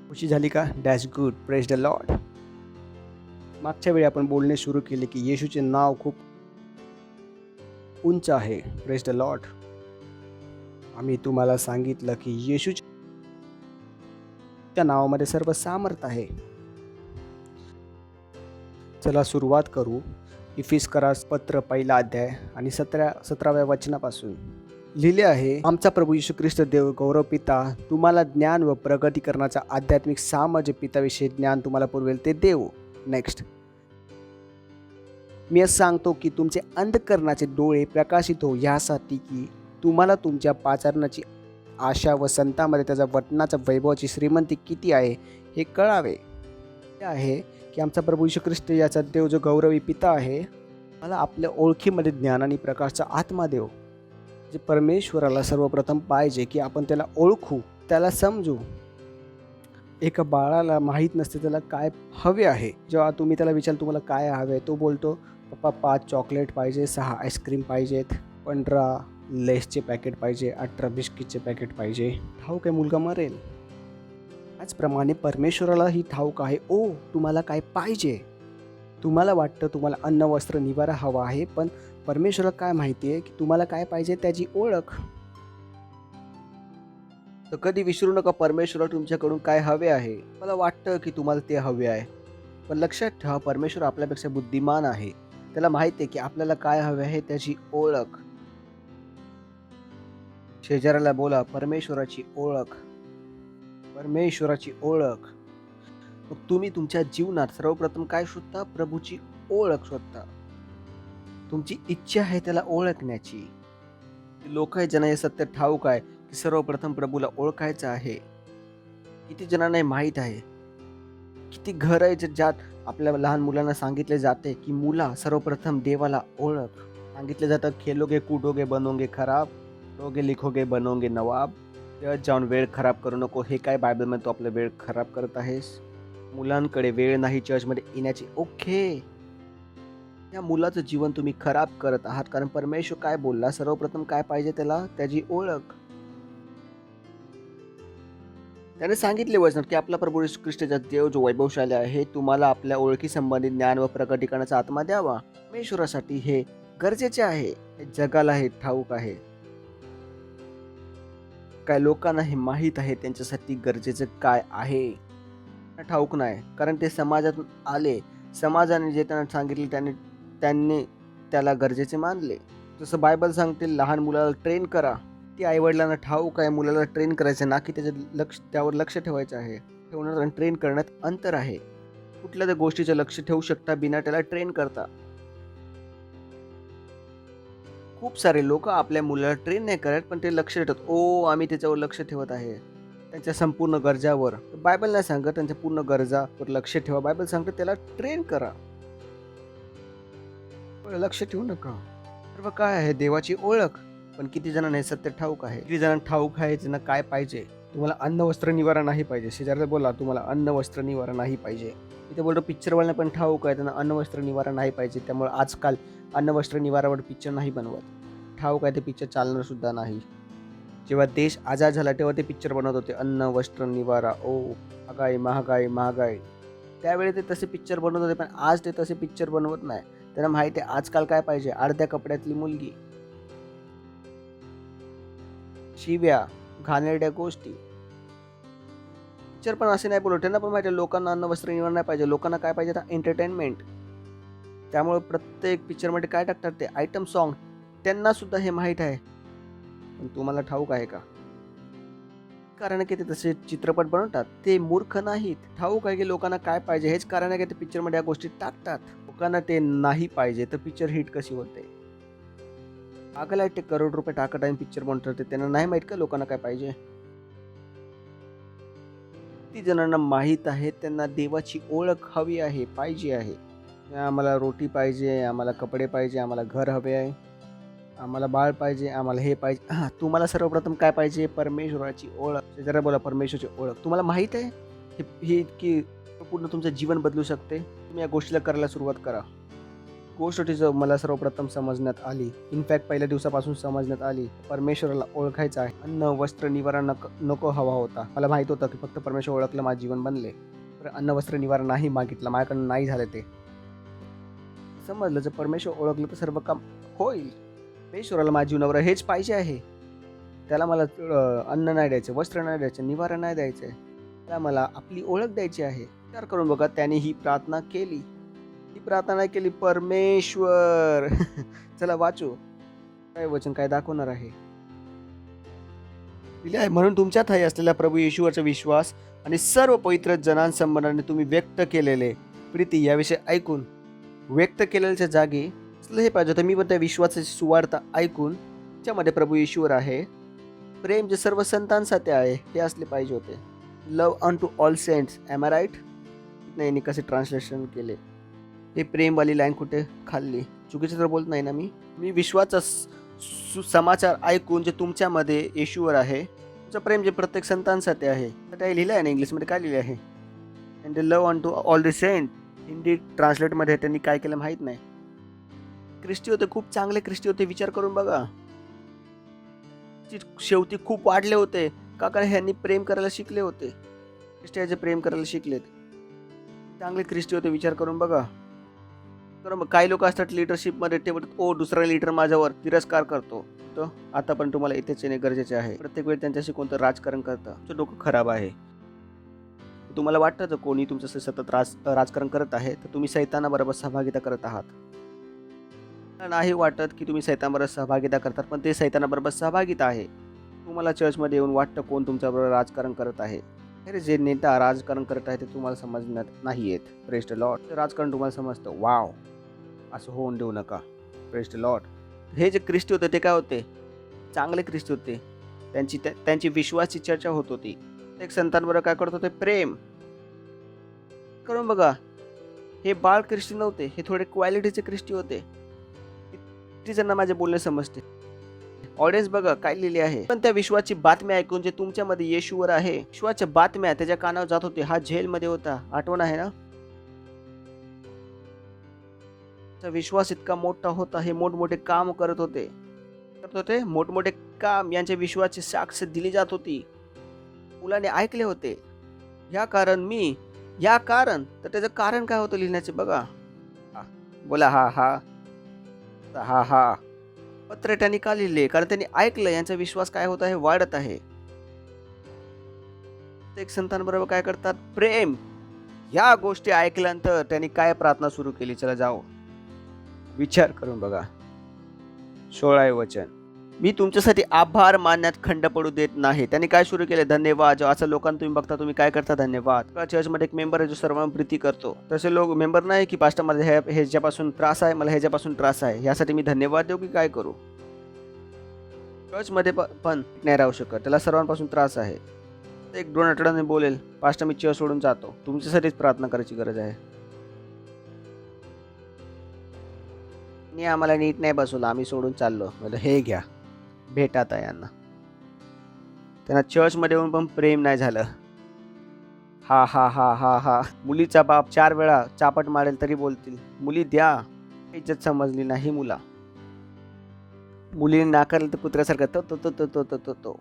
खुशी झाली का? Dad's good. Praise the Lord. मागच्या वेळी आपण बोलणे सुरू केले की येशूचे नाव खूप उंच आहे. Praise the Lord. आम्ही तुम्हाला सांगितलं की येशूच्या नावामध्ये सर्व सामर्थ आहे. चला सुरुवात करू. इफिसकरास पत्र 1 अध्याय आणि 17व्या वचनापासून लिहिले आहे. आमचा प्रभू येशू ख्रिस्त देव गौरव पिता तुम्हाला ज्ञान व प्रगतीकरणाचा आध्यात्मिक सामाजिक पिताविषयी ज्ञान तुम्हाला पुरवेल ते देव. नेक्स्ट. मी असं सांगतो की तुमचे अंधकरणाचे डोळे प्रकाशित हो, यासाठी की तुम्हाला तुमच्या पाचारणाची आशा व संतांमध्ये त्याच्या वचनाच्या वैभवाची श्रीमंती किती आहे हे कळावे. हे आहे की आमचा प्रभू येशू ख्रिस्त याचा देव जो गौरवी पिता आहे, मला आपल्या ओळखीमध्ये ज्ञान आणि प्रकाशचा आत्मा देव. जे परमेश्वराला सर्वप्रथम पाहिजे की आपण त्याला ओळखू, त्याला समजू. एका बाळाला माहीत नसते त्याला काय हवे आहे. जेव्हा तुम्ही त्याला विचार तुम्हाला काय हवे, तो बोलतो पप्पा 5 चॉकलेट पाहिजे, 6 आईस्क्रीम पाहिजेत, 15 लेसचे पॅकेट पाहिजे, 18 बिस्किटचे पॅकेट पाहिजे. ठाऊक आहे मुलगा मरेल. त्याचप्रमाणे परमेश्वराला ही ठाऊक आहे, ओ तुम्हाला काय पाहिजे. तुम्हाला वाटतं तुम्हाला अन्न वस्त्र निवारा हवा आहे, पण परमेश्वराला काय माहिती आहे की तुम्हाला काय पाहिजे, त्याची ओळख. तर कधी विसरू नका परमेश्वराला तुमच्याकडून काय हवे आहे. मला वाटतं की तुम्हाला ते हवे आहे, पण लक्षात ठेवा परमेश्वर आपल्यापेक्षा बुद्धिमान आहे. त्याला माहिती आहे की आपल्याला काय हवे आहे, त्याची ओळख. शेजाऱ्याला बोला परमेश्वराची ओळख, परमेश्वराची ओळख. मग तुम्ही तुमच्या जीवनात सर्वप्रथम काय शोधता? प्रभूची ओळख शोधता. तुमची इच्छा आहे त्याला ओळखण्याची. लोक आहेत ज्यांना हे सत्य ठाऊक आहे की सर्वप्रथम प्रभूला ओळखायचं आहे. किती जणांना माहीत आहे. किती घर आहे ज्यात आपल्या लहान मुलांना सांगितले जाते की मुला सर्वप्रथम देवाला ओळख. सांगितले जातं खेलोगे कूदोगे बनोगे खराब, पढ़ोगे लिखोगे बनोगे नवाब. तेव्हा जाऊन वेळ खराब करू नको. हे काय बायबलमध्ये तू आपला वेळ खराब करत आहेस? मुलांकडे वेळ नाही चर्चमध्ये येण्याची. ओके, या मुलाचं जीवन तुम्ही खराब करत आहात. कारण परमेश्वर काय बोलला? सर्वप्रथम काय पाहिजे त्याला? त्याची ओळख. त्याने सांगितले वचनात की आपला प्रभू येशू ख्रिस्ताचा देव जो वैभवशाली आहे तुम्हाला आपल्या ओळखी संबंधित ज्ञान व प्रकटीकरणाचा आत्मा द्यावा. परमेश्वरासाठी हे गरजेचे आहे. हे जगाला हे ठाऊक आहे. काय लोकांना हे माहीत आहे त्यांच्यासाठी गरजेचं काय आहे ठाऊक नाही. कारण ते समाजातून आले. समाजाने जे त्यांना सांगितले त्यांनी त्याला गरजेचे मानले. जसं बायबल सांगते लहान मुलाला ट्रेन करा. ती आईवडिलांना ठाऊक आहे मुलाला ट्रेन करायचं, ना की त्यावर लक्ष ठेवायचं आहे. ठेवण्यात आणि ट्रेन करण्यात अंतर आहे. कुठल्या त्या गोष्टीचं लक्ष ठेवू शकता बिना त्याला ट्रेन करता. खूप सारे लोक आपल्या मुलाला ट्रेन नाही करत, पण ते लक्ष ठेवतात. ओ आम्ही त्याच्यावर लक्ष ठेवत आहे, त्यांच्या संपूर्ण गरजावर. बायबल नाही सांगत त्यांच्या पूर्ण गरजावर लक्ष ठेवा. बायबल सांगते त्याला ट्रेन करा, लक्ष ठेवू नका. सर्व काय आहे? देवाची ओळख. पण किती जणांना हे सत्य ठाऊक आहे? किती जणांना ठाऊक आहे त्यांना काय पाहिजे? तुम्हाला अन्न वस्त्र निवारा नाही पाहिजे. शेजाऱ्याला बोला तुम्हाला अन्न वस्त्र निवारा नाही पाहिजे. इथे बोलतो पिक्चरवाल्यांना पण ठाऊक आहे त्यांना अन्न वस्त्र निवारा नाही पाहिजे. त्यामुळे आजकाल अन्न वस्त्र निवारावर पिक्चर नाही बनवत. ठाऊक आहे ते पिक्चर चालणार सुद्धा नाही. जेव्हा देश आजाद झाला तेव्हा ते पिक्चर बनवत होते अन्न वस्त्र निवारा. ओ महागाई महागाई महागाई. त्यावेळी ते तसे पिक्चर बनवत होते, पण आज ते तसे पिक्चर बनवत नाही. त्यांना माहिती आहे आजकाल काय पाहिजे. अर्ध्या कपड्यातली मुलगी, शिव्या, घाणेरड्या गोष्टी. पिक्चर पण असे नाही बोलत. त्यांना पण माहिती आहे लोकांना अन्न वस्त्र निवारा नाही पाहिजे. लोकांना काय पाहिजे आता एंटरटेनमेंट. त्यामुळे प्रत्येक पिक्चरमध्ये काय टाकतात ते आयटम सॉन्ग. त्यांना सुद्धा हे माहीत आहे. पण तुम्हाला ठाऊक आहे का? कारण की ते तसे चित्रपट बनवतात. ते मूर्ख नाहीत. ठाऊक आहे की लोकांना काय पाहिजे. हेच कारण आहे की ते पिक्चरमध्ये या गोष्टी टाकतात. लोकांना ते नाही पाहिजे तर पिक्चर हिट कशी होते? पागल आहे ते करोड रुपये टाकत आहे पिक्चर बनवतात. त्यांना नाही माहीत का लोकांना काय पाहिजे? किती जणांना माहीत आहे त्यांना देवाची ओळख हवी आहे, पाहिजे आहे. आम्हाला रोटी पाहिजे, आम्हाला कपडे पाहिजे, आम्हाला घर हवे आहे, आम्हाला बाळ पाहिजे, आम्हाला हे पाहिजे. हां, तुम्हाला सर्वप्रथम काय पाहिजे? परमेश्वराची ओळख. जरा बोला परमेश्वराची ओळख. तुम्हाला माहीत आहे ही इतकी पूर्ण तुमचं जीवन बदलू शकते. तुम्ही या गोष्टीला करायला सुरुवात करा. गोष्ट तिचं मला सर्वप्रथम समजण्यात आली. इनफॅक्ट पहिल्या दिवसापासून समजण्यात आली. परमेश्वराला ओळखायचं आहे. अन्न वस्त्र निवारा नको हवा होता. मला माहीत होतं की फक्त परमेश्वर ओळखलं माझं जीवन बनले. तर अन्न वस्त्र निवारा नाही मागितला, माझ्याकडून नाही झालं. ते समजलं जर परमेश्वर ओळखलं तर सर्व काम होईल. परमेश्वराला माझ्या जीवनावर हेच पाहिजे आहे. त्याला मला अन्न नाही द्यायचं, वस्त्र नाही द्यायचं, निवारा नाही द्यायचं. त्याला मला आपली ओळख द्यायची आहे. विचार करून बघा त्याने ही प्रार्थना केली. ही प्रार्थना नाही केली परमेश्वर. चला वाचू काय वचन काय दाखवणार आहे. दिले आहे म्हणून तुमच्यात आहे असलेल्या प्रभू येशूवरचा विश्वास आणि सर्व पवित्र जनांसंबंधाने तुम्ही व्यक्त केलेले प्रीती याविषयी ऐकून व्यक्त केलेल्या जागी हे पाहिजे होतं. मी पण त्या विश्वासाची सुवार्ता ऐकून त्यामध्ये प्रभू येशूवर आहे प्रेम जे सर्व संतांसाठी आहे हे असले पाहिजे होते. Love an to all saints. Am I right? नाही कसे ट्रान्सलेशन केले. हे प्रेमवाली लाईन कुठे खाल्ली? चुकीचं तर बोलत नाही ना मी विश्वाचा समाचार ऐकून जे तुमच्यामध्ये येशूवर आहे तुमचं प्रेम जे प्रत्येक संतांसाठी आहे. तर ते लिहिलं आहे ना इंग्लिशमध्ये काय लिहिले आहे? And the love an to the द सेंट. हिंदी ट्रान्सलेटमध्ये त्यांनी काय केलं माहीत नाही. ख्रिस्ती होते, खूप चांगले ख्रिस्ती होते. विचार करून बघा. शेवटी खूप वाढले होते का? कारण ह्यांनी प्रेम करायला शिकले होते. ख्रिस्त्याचे प्रेम करायला शिकलेत. चांगले ख्रिस्ती होते. विचार करून बघा. तर मग काही लोक असतात लिडरशिपमध्ये ते बोलतात ओ दुसरा लीडर माझ्यावर तिरस्कार करतो. तर आता पण तुम्हाला इथेच येणे गरजेचे आहे. प्रत्येक वेळी त्यांच्याशी कोणतं राजकारण करतं तुमचं डोकं खराब आहे. तुम्हाला वाटतं तर कोणी तुमचं सतत राजकारण करत आहे तर तुम्ही सैतानाबरोबर सहभागिता करत आहात. नाही वाटत की तुम्ही सैतानाबरोबर सहभागिता करतात, पण ते सैतानाबरोबर सहभागिता आहे. तुम्हाला चर्चमध्ये येऊन वाटतं कोण तुमच्याबरोबर राजकारण करत आहे. अरे जे नेता राजकारण करत आहे ते तुम्हाला समजण्यात नाही येत. Praise the Lord. ते राजकारण तुम्हाला समजतं. वाव, असं होऊन देऊ नका. Praise the Lord. हे जे ख्रिस्ती होते ते काय होते? चांगले ख्रिस्ती होते. त्यांची विश्वासची चर्चा होत होती. एक संतांबरोबर काय करत होते? प्रेम करून बघा. हे बाळ ख्रिस्ती नव्हते, हे थोडे क्वालिटीचे ख्रिस्ती होते. किती जणांना माझे बोलणे समजते? ऑडियन्स बघा काय लिहिले आहे. पण त्या विश्वाची बातम्या ऐकून जे तुमच्यामध्ये येशूवर आहे विश्वाच्या बातम्या त्याच्या कानावर जात होते. हा जेलमध्ये होता, आठवण आहे ना? विश्वास इतका मोठा होता. हे मोठमोठे काम करत होते मोठमोठे काम. यांच्या विश्वाची साक्ष दिली जात होती. मुलाने ऐकले होते. या कारण तर त्याचं कारण काय होतं लिहिण्याचे बघा. बोला हा पत्र त्यांनी का लिहिले? कारण त्यांनी ऐकलं यांचा विश्वास काय होत आहे? वाढत आहे. एक संतांबरोबर काय करतात? प्रेम. या गोष्टी ऐकल्यानंतर त्यांनी काय प्रार्थना सुरू केली? चला जाओ विचार करून बघा. 16 वचन. मी तुमच्यासाठी आभार मानण्यात खंड पडू देत नाही. त्यांनी काय सुरू केले? धन्यवाद. असं लोकांना तुम्ही बघता तुम्ही काय करता? धन्यवाद. चर्चमध्ये एक मेंबर आहे जो सर्वांना प्रीती करतो. तसे लोक मेंबर नाही की पास्टर मला ह्याच्यापासून त्रास आहे, मला ह्याच्यापासून त्रास आहे, यासाठी मी धन्यवाद देऊ की काय करू? चर्चमध्ये पण नाही राहू शकत. त्याला सर्वांपासून त्रास आहे. एक 2 आठवड्याने बोलेल पास्टर मी चर्च सोडून जातो. तुमच्यासाठीच प्रार्थना करायची गरज आहे. आम्हाला नीट नाही बसवलं, आम्ही सोडून चाललो. म्हणजे हे घ्या भेट आता यांना. त्यांना चर्चमध्ये येऊन पण प्रेम नाही झालं. हा हा हा हा हा. मुलीचा बाप 4 वेळा चापट मारेल तरी बोलतील मुली द्या. इज्जत समजली नाही मुला. मुलीने नाकारलं तर कुत्र्यासारखं तो तो तो तो तो तो तो तो.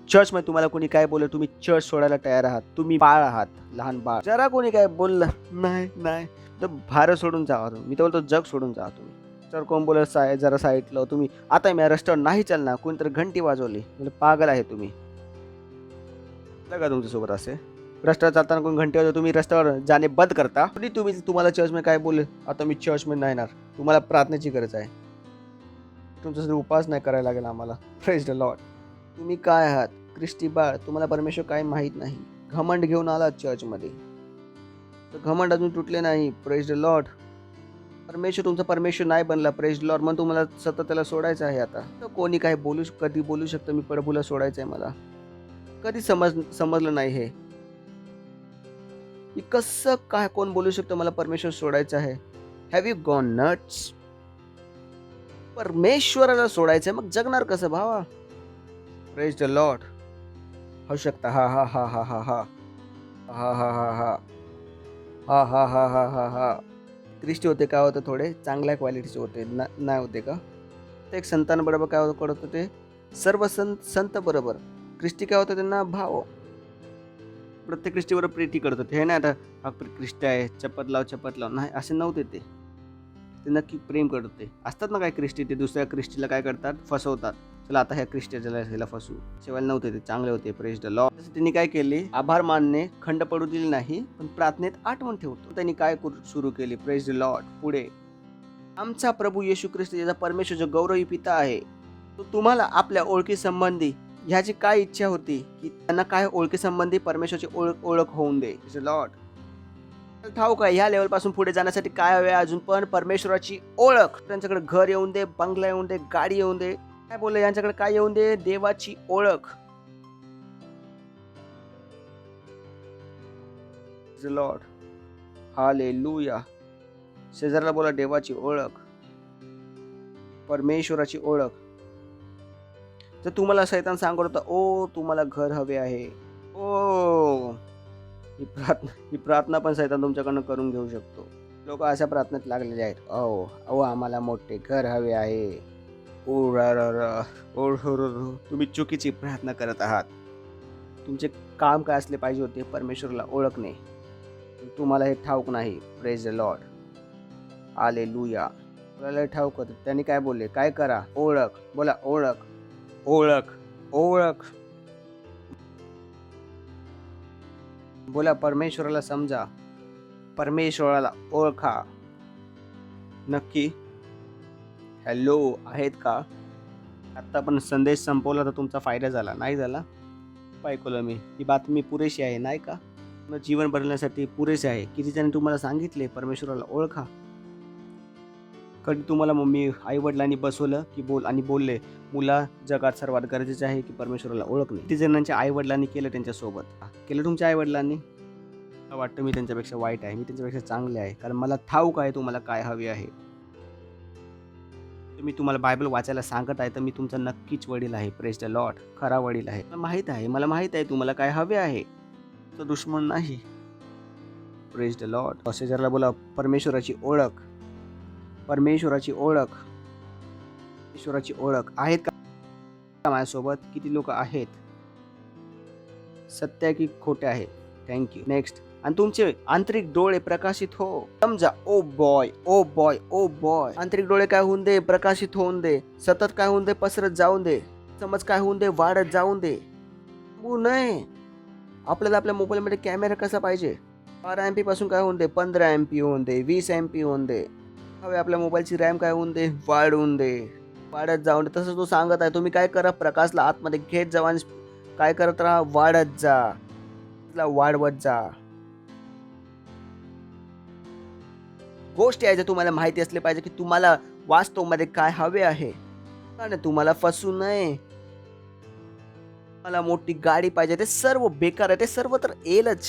चर्चमध्ये तुम्हाला कोणी काय बोललं तुम्ही चर्च सोडायला तयार आहात. तुम्ही बाळ आहात, लहान बाळ. जरा कोणी काय बोललं नाही नाही तर भारत सोडून जावा तुम्ही. मी तर बोलतो जग सोडून जा तुम्ही. तर कोण बोलत जरा साईडला तुम्ही. आता मी रस्त्यावर नाही चालणार. कोणतरी घंटी वाजवली म्हणजे पागल आहे तुम्ही. का तुमच्यासोबत असे रस्त्यावर चालताना कोण घंटी वाजवतो तुम्ही रस्त्यावर जाणे बंद करता. तुम्हाला चर्चमध्ये काय बोलले आता मी चर्चमध्ये नाही येणार. तुम्हाला प्रार्थनेची गरज आहे. तुमच्यासाठी उपास नाही करायला लागेल आम्हाला. Praise the Lord. तुम्ही काय आहात ख्रिस्ती बाळ. तुम्हाला परमेश्वर काय माहीत नाही. घमंड घेऊन आलात चर्चमध्ये तर घमंड अजून तुटले नाही. Praise the Lord. परमेश्वर तुमचा परमेश्वर नाही बनला. Praise the Lord. मग तुम्हाला सतत त्याला सोडायचं आहे. आता तर कोणी काय कधी बोलू शकतं मी प्रभूला सोडायचं आहे मला. कधी समजलं नाही हे कसं काय कोण बोलू शकतं मला परमेश्वर सोडायचं आहे. Have you gone nuts. परमेश्वराला सोडायचंय मग जगणार कसं भावा. Praise the Lord. होऊ शकता हा हा हा हा हा हा हा हा हा हा हा हा हा हा हा हा. ख्रिस्ती होते काय होतं थोडे चांगल्या क्वालिटीचे होते नाही होते का. ते एक संतांबरोबर काय करत होते सर्व संत बरोबर. ख्रिस्ती काय होतं त्यांना भाव. प्रत्येक ख्रिस्तीवर प्रीती करत होते हे ना. आता हा ख्रिस्ती आहे चपत लाव नाही असे नव्हते. ते नक्की प्रेम करत होते. असतात ना काय ख्रिस्ती ते दुसऱ्या ख्रिस्तीला काय करतात फसवतात. चला आता ह्या ख्रिस्तीला ह्याला फसू. शेवायला नव्हते ते चांगले होते. Praise the Lord. त्यांनी काय केले आभार मानणे खंड पडू दिले नाही पण प्रार्थनेत आठवण ठेवतो. त्यांनी काय सुरू केली. Praise the Lord. पुढे आमचा प्रभू येशू ख्रिस्त याचा परमेश्वर जो गौरवी पिता आहे तो तुम्हाला आपल्या ओळखी संबंधी ह्याची काय इच्छा होती की त्यांना काय ओळखी संबंधी परमेश्वराची ओळख होऊन दे. लॉर्ड ठाऊक आहे ह्या लेवल पासून पुढे जाण्यासाठी काय हवे अजून पण परमेश्वराची ओळख. त्यांच्याकडे घर येऊन दे बंगला येऊन दे गाडी येऊन दे काय बोलले यांच्याकडे काय येऊन दे देवाची ओळख. लॉर्ड. हालेलुया. शेजारला बोला देवाची ओळख परमेश्वराची ओळख. तर तुम्हाला शैतान सांगत होता ओ तुम्हाला घर हवे आहे. ओ ही प्रार्थना पण शैतान तुमच्याकडनं करून घेऊ शकतो. लोक अशा प्रार्थनेत लागलेले आहेत. ओ आम्हाला मोठे घर हवे आहे. तुम्ही चुकीची प्रार्थना करत आहात. तुमचे काम काय असले पाहिजे होते परमेश्वराला ओळखणे. तुम्हाला हे ठाऊक नाही. Praise the Lord. हालेलुया. बोलायला ठाऊक होतं. त्यांनी काय बोलले काय करा ओळख. बोला ओळख ओळख ओळख. बोला परमेश्वराला समजा परमेश्वराला ओळखा. नक्की हॅलो आहेत का. आत्ता पण संदेश संपवला तर तुमचा फायदा झाला नाही झाला. ऐकलं मी ही बातमी पुरेशी आहे नाही का. जीवन बदलण्यासाठी पुरेसे आहे. किती जण तुम्हाला सांगितले परमेश्वराला ओळखा. कधी तुम्हाला मम्मी आई वडिलांनी बसवलं की बोलले मुला जगात सर्वात गरजेचे आहे की परमेश्वराला ओळखणे. किती जणांच्या आई वडिलांनी केलं त्यांच्यासोबत केलं तुमच्या आई वडिलांनी. वाटतं मी त्यांच्यापेक्षा वाईट आहे मी त्यांच्यापेक्षा चांगले आहे कारण मला ठाऊक आहे तुम्हाला काय हवे आहे. मी तुम्हाला बायबल वाचायला सांगत आहे तर मी तुमचा नक्कीच वडील आहे. Praise the Lord. खरा वडील आहे. मला माहित आहे तुम्हाला काय हवे आहे. तो दुश्मन नाही. Praise the Lord. शेजारला बोला परमेश्वराची ओळख परमेश्वराची ओळख ईश्वराची ओळख. आहेत का माझ्यासोबत. किती लोक आहेत. सत्य की खोटे आहे. थँक्यू. नेक्स्ट. आणि तुमचे आंतरिक डोळे प्रकाशित हो. समजा oh boy oh boy oh boy. आंतरिक डोळे काय होऊन दे प्रकाशित होऊन दे. सतत काय होऊन दे पसरत जाऊन दे. समज काय होऊन दे वाढत जाऊन दे. नये आपल्याला आपल्या मोबाईलमध्ये कॅमेरा कसा पाहिजे 12 MP पासून काय होऊन दे 15 MP होऊन दे 20 MP होऊन दे. हवे आपल्या मोबाईलची रॅम काय होऊन दे वाढवून दे वाढत जाऊन दे. तसं तो सांगत आहे तुम्ही काय करा प्रकाशला आतमध्ये घेत जावा आणि काय करत राहा वाढत जा वाढवत जा. गोष्टी आहे ज्या तुम्हाला माहिती असले पाहिजे की तुम्हाला वास्तवमध्ये काय हवे आहे. कारण तुम्हाला फसू नये. मला मोठी गाडी पाहिजे ते सर्व बेकार आहे. ते सर्व तर येईलच.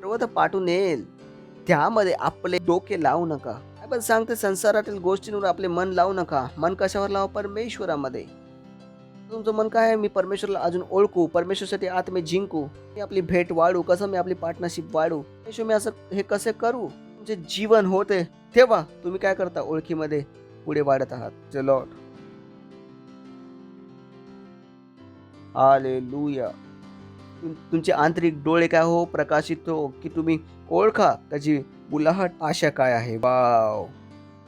सर्व तर पाठवून येईल. त्यामध्ये आपले डोके लावू नका. पण सांगते संसारातील गोष्टींवर आपले मन लावू नका. मन कशावर लावा? परमेश्वरामध्ये. तुमचं मन काय आहे? मी परमेश्वरला अजून ओळखू, परमेश्वरसाठी आत्मे जिंकू, मी आपली भेट वाढू, कसं मी आपली पार्टनरशिप वाढू, परमेश्वर मी असं हे कसे करू. तुमचे जीवन होते तेव्हा तुम्ही काय करता? ओळखीमध्ये पुढे वाढत आहात. The Lord. हालेलुया. तुमचे आंतरिक डोळे काय हो? प्रकाशित हो, की तुम्ही ओळखा त्याची बुलाहट आशा काय आहे. वाव.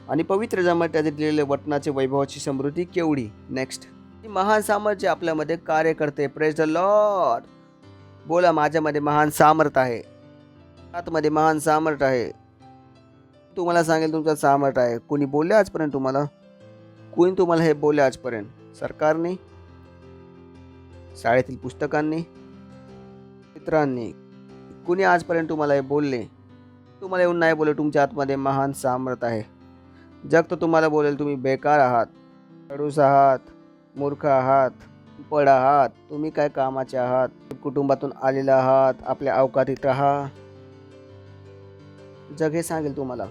आणि पवित्र जमात्यात दिलेले वचनाचे वैभवाची समृद्धी केवढी. नेक्स्ट. महान सामर्थ्य आपल्यामध्ये कार्य करते. Praise the Lord. बोला, माझ्यामध्ये महान सामर्थ्य आहे. आतमध्ये महान सामर्थ्य आहे. तुम्हाला सांगेल तुमचं सामर्थ्य आहे. कोणी बोलले आजपर्यंत तुम्हाला? कोणी तुम्हाला हे बोलले आजपर्यंत? सरकारने, शाळेतील पुस्तकांनी, मित्रांनी, कुणी आजपर्यंत तुम्हाला हे बोलले? तुम्हाला येऊन नाही बोलले तुमच्या आतमध्ये महान सामर्थ्य आहे. जग तर तुम्हाला बोलेल तुम्ही बेकार आहात, खडूस आहात, मूर्ख आहात, पड आहात, तुम्ही काय कामाचे आहात, कुटुंबातून आलेला आहात, आपल्या अवकातीत राहा. जग हे सांगेल तुम्हाला.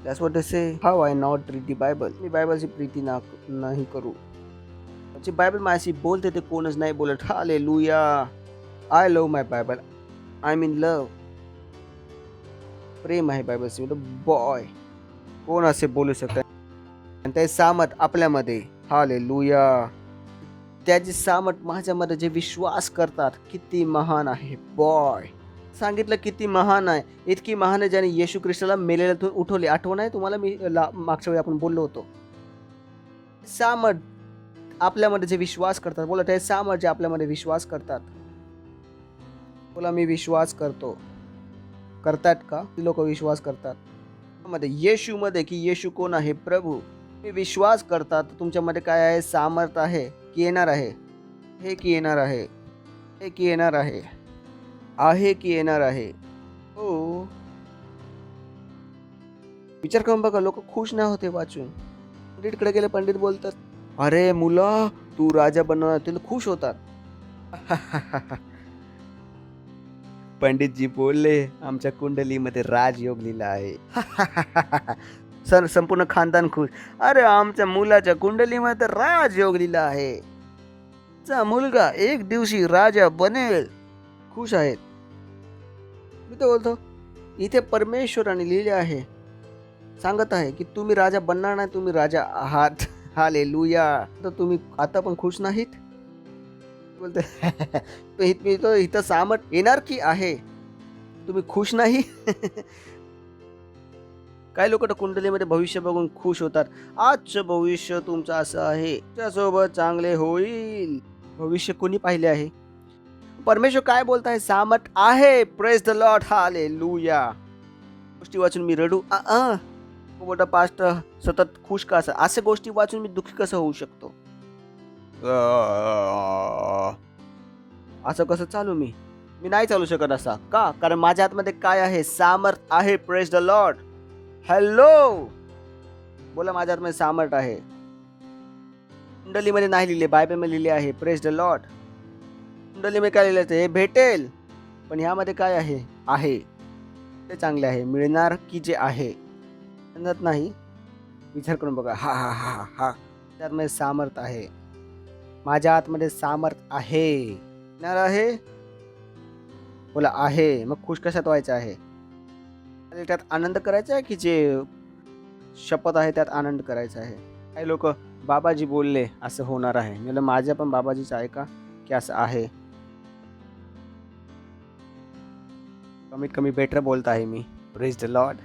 That's what they say. How I not read the Bible. मी बायबलची प्रीती नाही करू. जी बायबल माझ्याशी बोलते ते कोणच नाही बोलत. Hallelujah. I love my Bible. I am in love. प्रेम आहे बायबलशी. बॉय कोण असे बोलू शकतात? आणि ते सामर्थ आपल्यामध्ये. हालेलुया. त्याचे सामर्थ माझ्यामध्ये जे विश्वास करतात किती महान आहे. बॉय सांगितलं किती महान आहे. इतकी महान आहे ज्याने येशू ख्रिस्ताला मेलेल्यातून उठवले. आठवण आहे तुम्हाला? मी मागच्या वेळी आपण बोललो होतो. सामर्थ आपल्यामध्ये जे विश्वास करतात. बोला, ते सामर्थ जे आपल्यामध्ये विश्वास करतात. बोला, मी विश्वास करतो. करतात का? लोक विश्वास करतात मध्ये येशूमध्ये, की येशू कोण आहे? प्रभू. मी विश्वास करतात. तुमच्यामध्ये काय आहे? सामर्थ आहे की येणार आहे? हे की येणार आहे? हे की येणार आहे? आहे की येणार आहे? हो. विचार करून बघा, लोक खुश नाही होते वाचून. पंडितकडे गेले, पंडित बोलतात, अरे मुला तू राजा बनणार. ते खुश होतात. पंडितजी बोलले, आमच्या कुंडलीमध्ये राजयोग लिहिला आहे. सर संपूर्ण खानदान खुश. अरे आमच्या मुलाच्या कुंडलीमध्ये राजयोग लिहिला आहे. चा मुलगा एक दिवशी राजा बनेल. खुश आहेत. मी तर बोलतो, इथे परमेश्वराने लिहिले आहे, सांगत आहे की तुम्ही राजा बनणार नाही, तुम्ही राजा आहात. हालेलुया. तर तुम्ही आता पण खुश नाहीत? बोलते इथं सामर्थ येणार की आहे, तुम्ही खुश नाही? काही लोक तर कुंडलीमध्ये भविष्य बघून खुश होतात. आजचं भविष्य तुमचं असं आहे, त्यासोबत चांगले होईल. भविष्य कोणी पाहिले आहे? परमेश्वर काय बोलत आहे? सामर्थ आहे. Praise the Lord. हालेलुया. गोष्टी वाचून मी रडू? मोठा पास्ट सतत खुश का असं? अशा गोष्टी वाचून मी दुःखी कसं होऊ शकतो? असं कसं चालू? मी नाही चालू शकत असा. का? कारण माझ्या आतमध्ये काय आहे? सामर्थ आहे. Praise the Lord. हॅलो. बोला, माझ्या आतमध्ये सामर्थ आहे. कुंडलीमध्ये नाही लिहिले, बायबलमध्ये लिहिले आहे. Praise the Lord. कुंडलीमध्ये काय लिहिलं? हे भेटेल. पण ह्यामध्ये काय आहे? आहे ते चांगले आहे. मिळणार की जे आहे म्हणत नाही. विचार करून बघा. हा हा हा हा. त्यामध्ये सामर्थ आहे. माझ्या आतमध्ये सामर्थ आहे. मिळणार आहे. बोला, आहे. मग खुश कशात व्हायचं आहे? त्यात आनंद करायचा आहे की जे शपथ आहे त्यात आनंद करायचा आहे? काही लोक बाबाजी बोलले असं होणार आहे. मला माझ्या पण बाबाजीच आहे का की असं आहे? कमीत कमी बेटर बोलत आहे मी. Praise the Lord.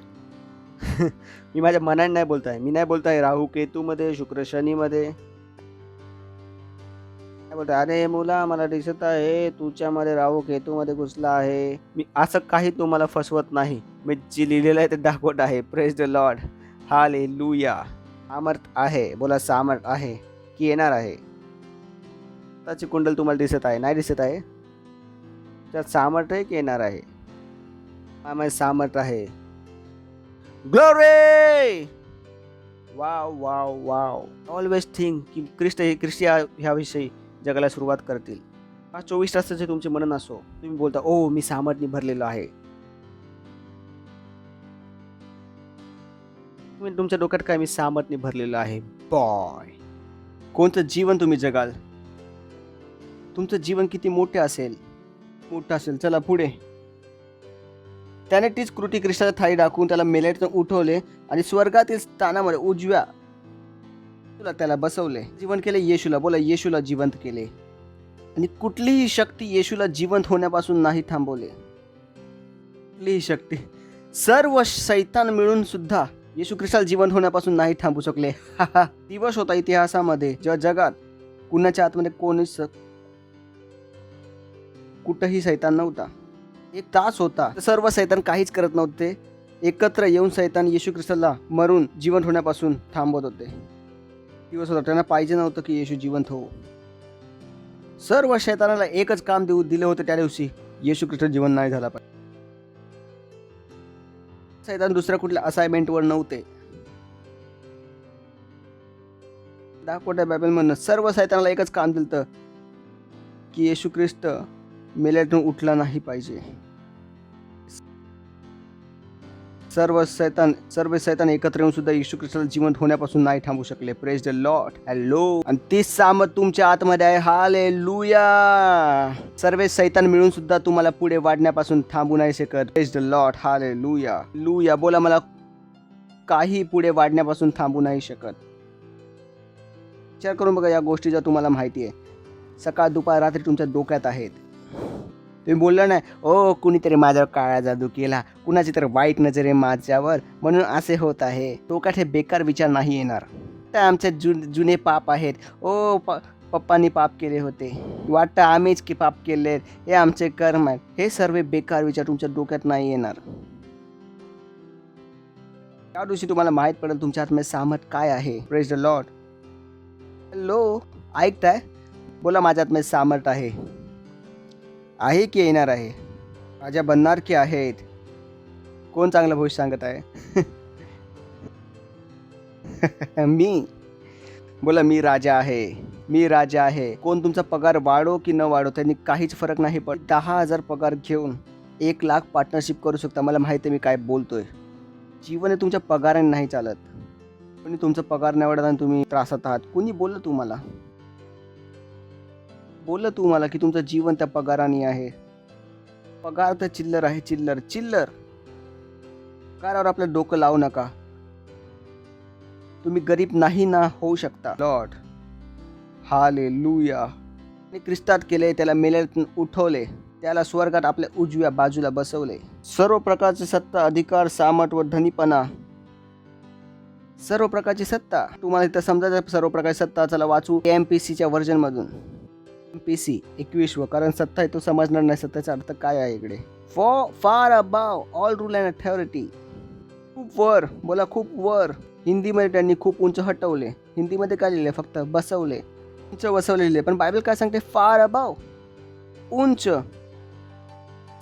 मी माझ्या मनाने नाही बोलत आहे. मी नाही बोलत आहे राहू केतूमध्ये, शुक्र शनीमध्ये. काय बोलत आहे? अरे मुला मला दिसत आहे तुझ्यामध्ये राहू केतूमध्ये घुसला आहे. मी असं काही तुम्हाला फसवत नाही. मी जे लिहिलेलं आहे ते दाखवत आहे. Praise the Lord. हालेलुया. सामर्थ आहे. बोला, सामर्थ आहे की येणार आहे? त्याची कुंडल तुम्हाला दिसत आहे? नाही दिसत आहे. त्यात सामर्थ आहे की येणार आहे? माझ्यामध्ये सामर्थ आहे. Glory. Wow wow wow. Always think की ख्रिस्ती ह्याविषयी जगाला सुरुवात करतील. 24 तासाचे तुमचे मनन असो, तुम्ही बोलता, ओ मी सामर्थ्याने भरलेलो आहे. तुम्ही तुमच्या डोक्यात काय मी सामर्थ्य भरलेलं आहे बॉय. कोणतं जीवन तुम्ही जगाल? तुमचं जीवन किती मोठं असेल? चला पुढे. त्याने तीच कृती ख्रिस्ताला थाळी टाकून त्याला मेलेतून उठवले आणि स्वर्गातील स्थानामध्ये उजव्या तुला त्याला बसवले. जीवन केले येशूला. बोला, येशूला जिवंत केले. आणि कुठलीही शक्ती येशूला जिवंत होण्यापासून नाही थांबवले. कुठलीही शक्ती, सर्व शैतान मिळून सुद्धा येशू ख्रिस्ताला जिवंत होण्यापासून नाही थांबू शकले. दिवस होता इतिहासामध्ये जेव्हा जगात कुणाच्या आतमध्ये कोणीच कुठंही सैतान नव्हता. एक तास होता, सर्व सैतान काहीच करत नव्हते. एकत्र येऊन सैतान येशू ख्रिस्ताला मरून जिवंत होण्यापासून थांबवत होते. दिवस होता, त्यांना पाहिजे नव्हतं की येशू जिवंत हो. सर्व शैतानाला एकच काम दिले होते त्या दिवशी, येशू ख्रिस्त जिवंत नाही झाला पाहिजे. सैतान दुसऱ्या कुठल्या असाइनमेंटवर नव्हते. दाखवत्या बायबलमधनं सर्व सैतानाला एकच काम दिलं की येशू ख्रिस्त मेल्यातून उठला नाही पाहिजे. सर्व सैतान एकत्र येऊन सुद्धा येशू ख्रिस्ताला जिवंत होण्यापासून नाही थांबू शकले. Praise the Lord. हॅलो. आणि तीच सामर्थ तुमच्या आतमध्ये आहे. हालेलुया. सर्व सैतान मिळून सुद्धा तुम्हाला पुढे वाढण्यापासून थांबू नाही शकत. Praise the Lord. हालेलुया. लुया. बोला, मला काही पुढे वाढण्यापासून थांबू नाही शकत. विचार करून बघा या गोष्टी ज्या तुम्हाला माहिती आहे, सकाळ दुपार रात्री तुमच्या डोक्यात आहेत. तुम्ही बोलला नाही, ओ कुणीतरी माझ्यावर काळा जादू केला, कुणाची तर वाईट नजर आहे माझ्यावर म्हणून असे होत आहे. डोक्यात हे बेकार विचार नाही येणार. त्या आमचे जुने पाप आहेत. ओ पप्पांनी पाप केले होते, वाटतं आम्हीच की पाप केले, हे आमचे कर्म आहेत. हे सर्व बेकार विचार तुमच्या डोक्यात नाही येणार. त्या दिवशी तुम्हाला माहीत पडेल तुमच्या आतमध्ये सामर्थ काय आहे. Praise the Lord. हॅलो. ऐकताय? बोला, माझ्या आतमध्ये सामर्थ आहे की येणार आहे? राजा बनणार की आहेत? कोण चांगलं भविष्य सांगत आहे? मी. बोला, मी राजा आहे. कोण तुमचा पगार वाढो की न वाढो त्यांनी काहीच फरक नाही पडत. 10,000 पगार घेऊन 1,00,000 पार्टनरशिप करू शकता. मला माहिती आहे मी काय बोलतोय. जीवन हे तुमच्या पगाराने नाही चालत. पण तुमचा पगार नाही वाढत आणि तुम्ही त्रासात आहात. कुणी बोललं तुम्हाला की तुमचं जीवन त्या पगाराने आहे? पगार तर चिल्लर आहे. चिल्लर पगारावर आपलं डोकं लावू नका. तुम्ही गरीब नाही ना होऊ शकता. लॉर्ड. हालेलुया. आणि ख्रिस्तात केले, त्याला मेल्यातून उठवले, त्याला स्वर्गात आपल्या उजव्या बाजूला बसवले. सर्व प्रकारचे सत्ता, अधिकार, सामर्थ व धनीपणा, सर्व प्रकारची सत्ता तुम्हाला इथं समजायचं. सर्व प्रकारची सत्ता. चला वाचू MPCच्या व्हर्जन मधून. MPC 21, कारण सत्ता आहे तो समजणार नाही सत्ताचा अर्थ काय आहे इकडे. फार above all rule and authority. खूप वर. बोला, खूप वर. हिंदीमध्ये त्यांनी खूप उंच हटवले. हिंदीमध्ये काय लिहिले? फक्त बसवले. उंच बसवले लिहिले. पण बायबल काय सांगते? फार अबाव, उंच,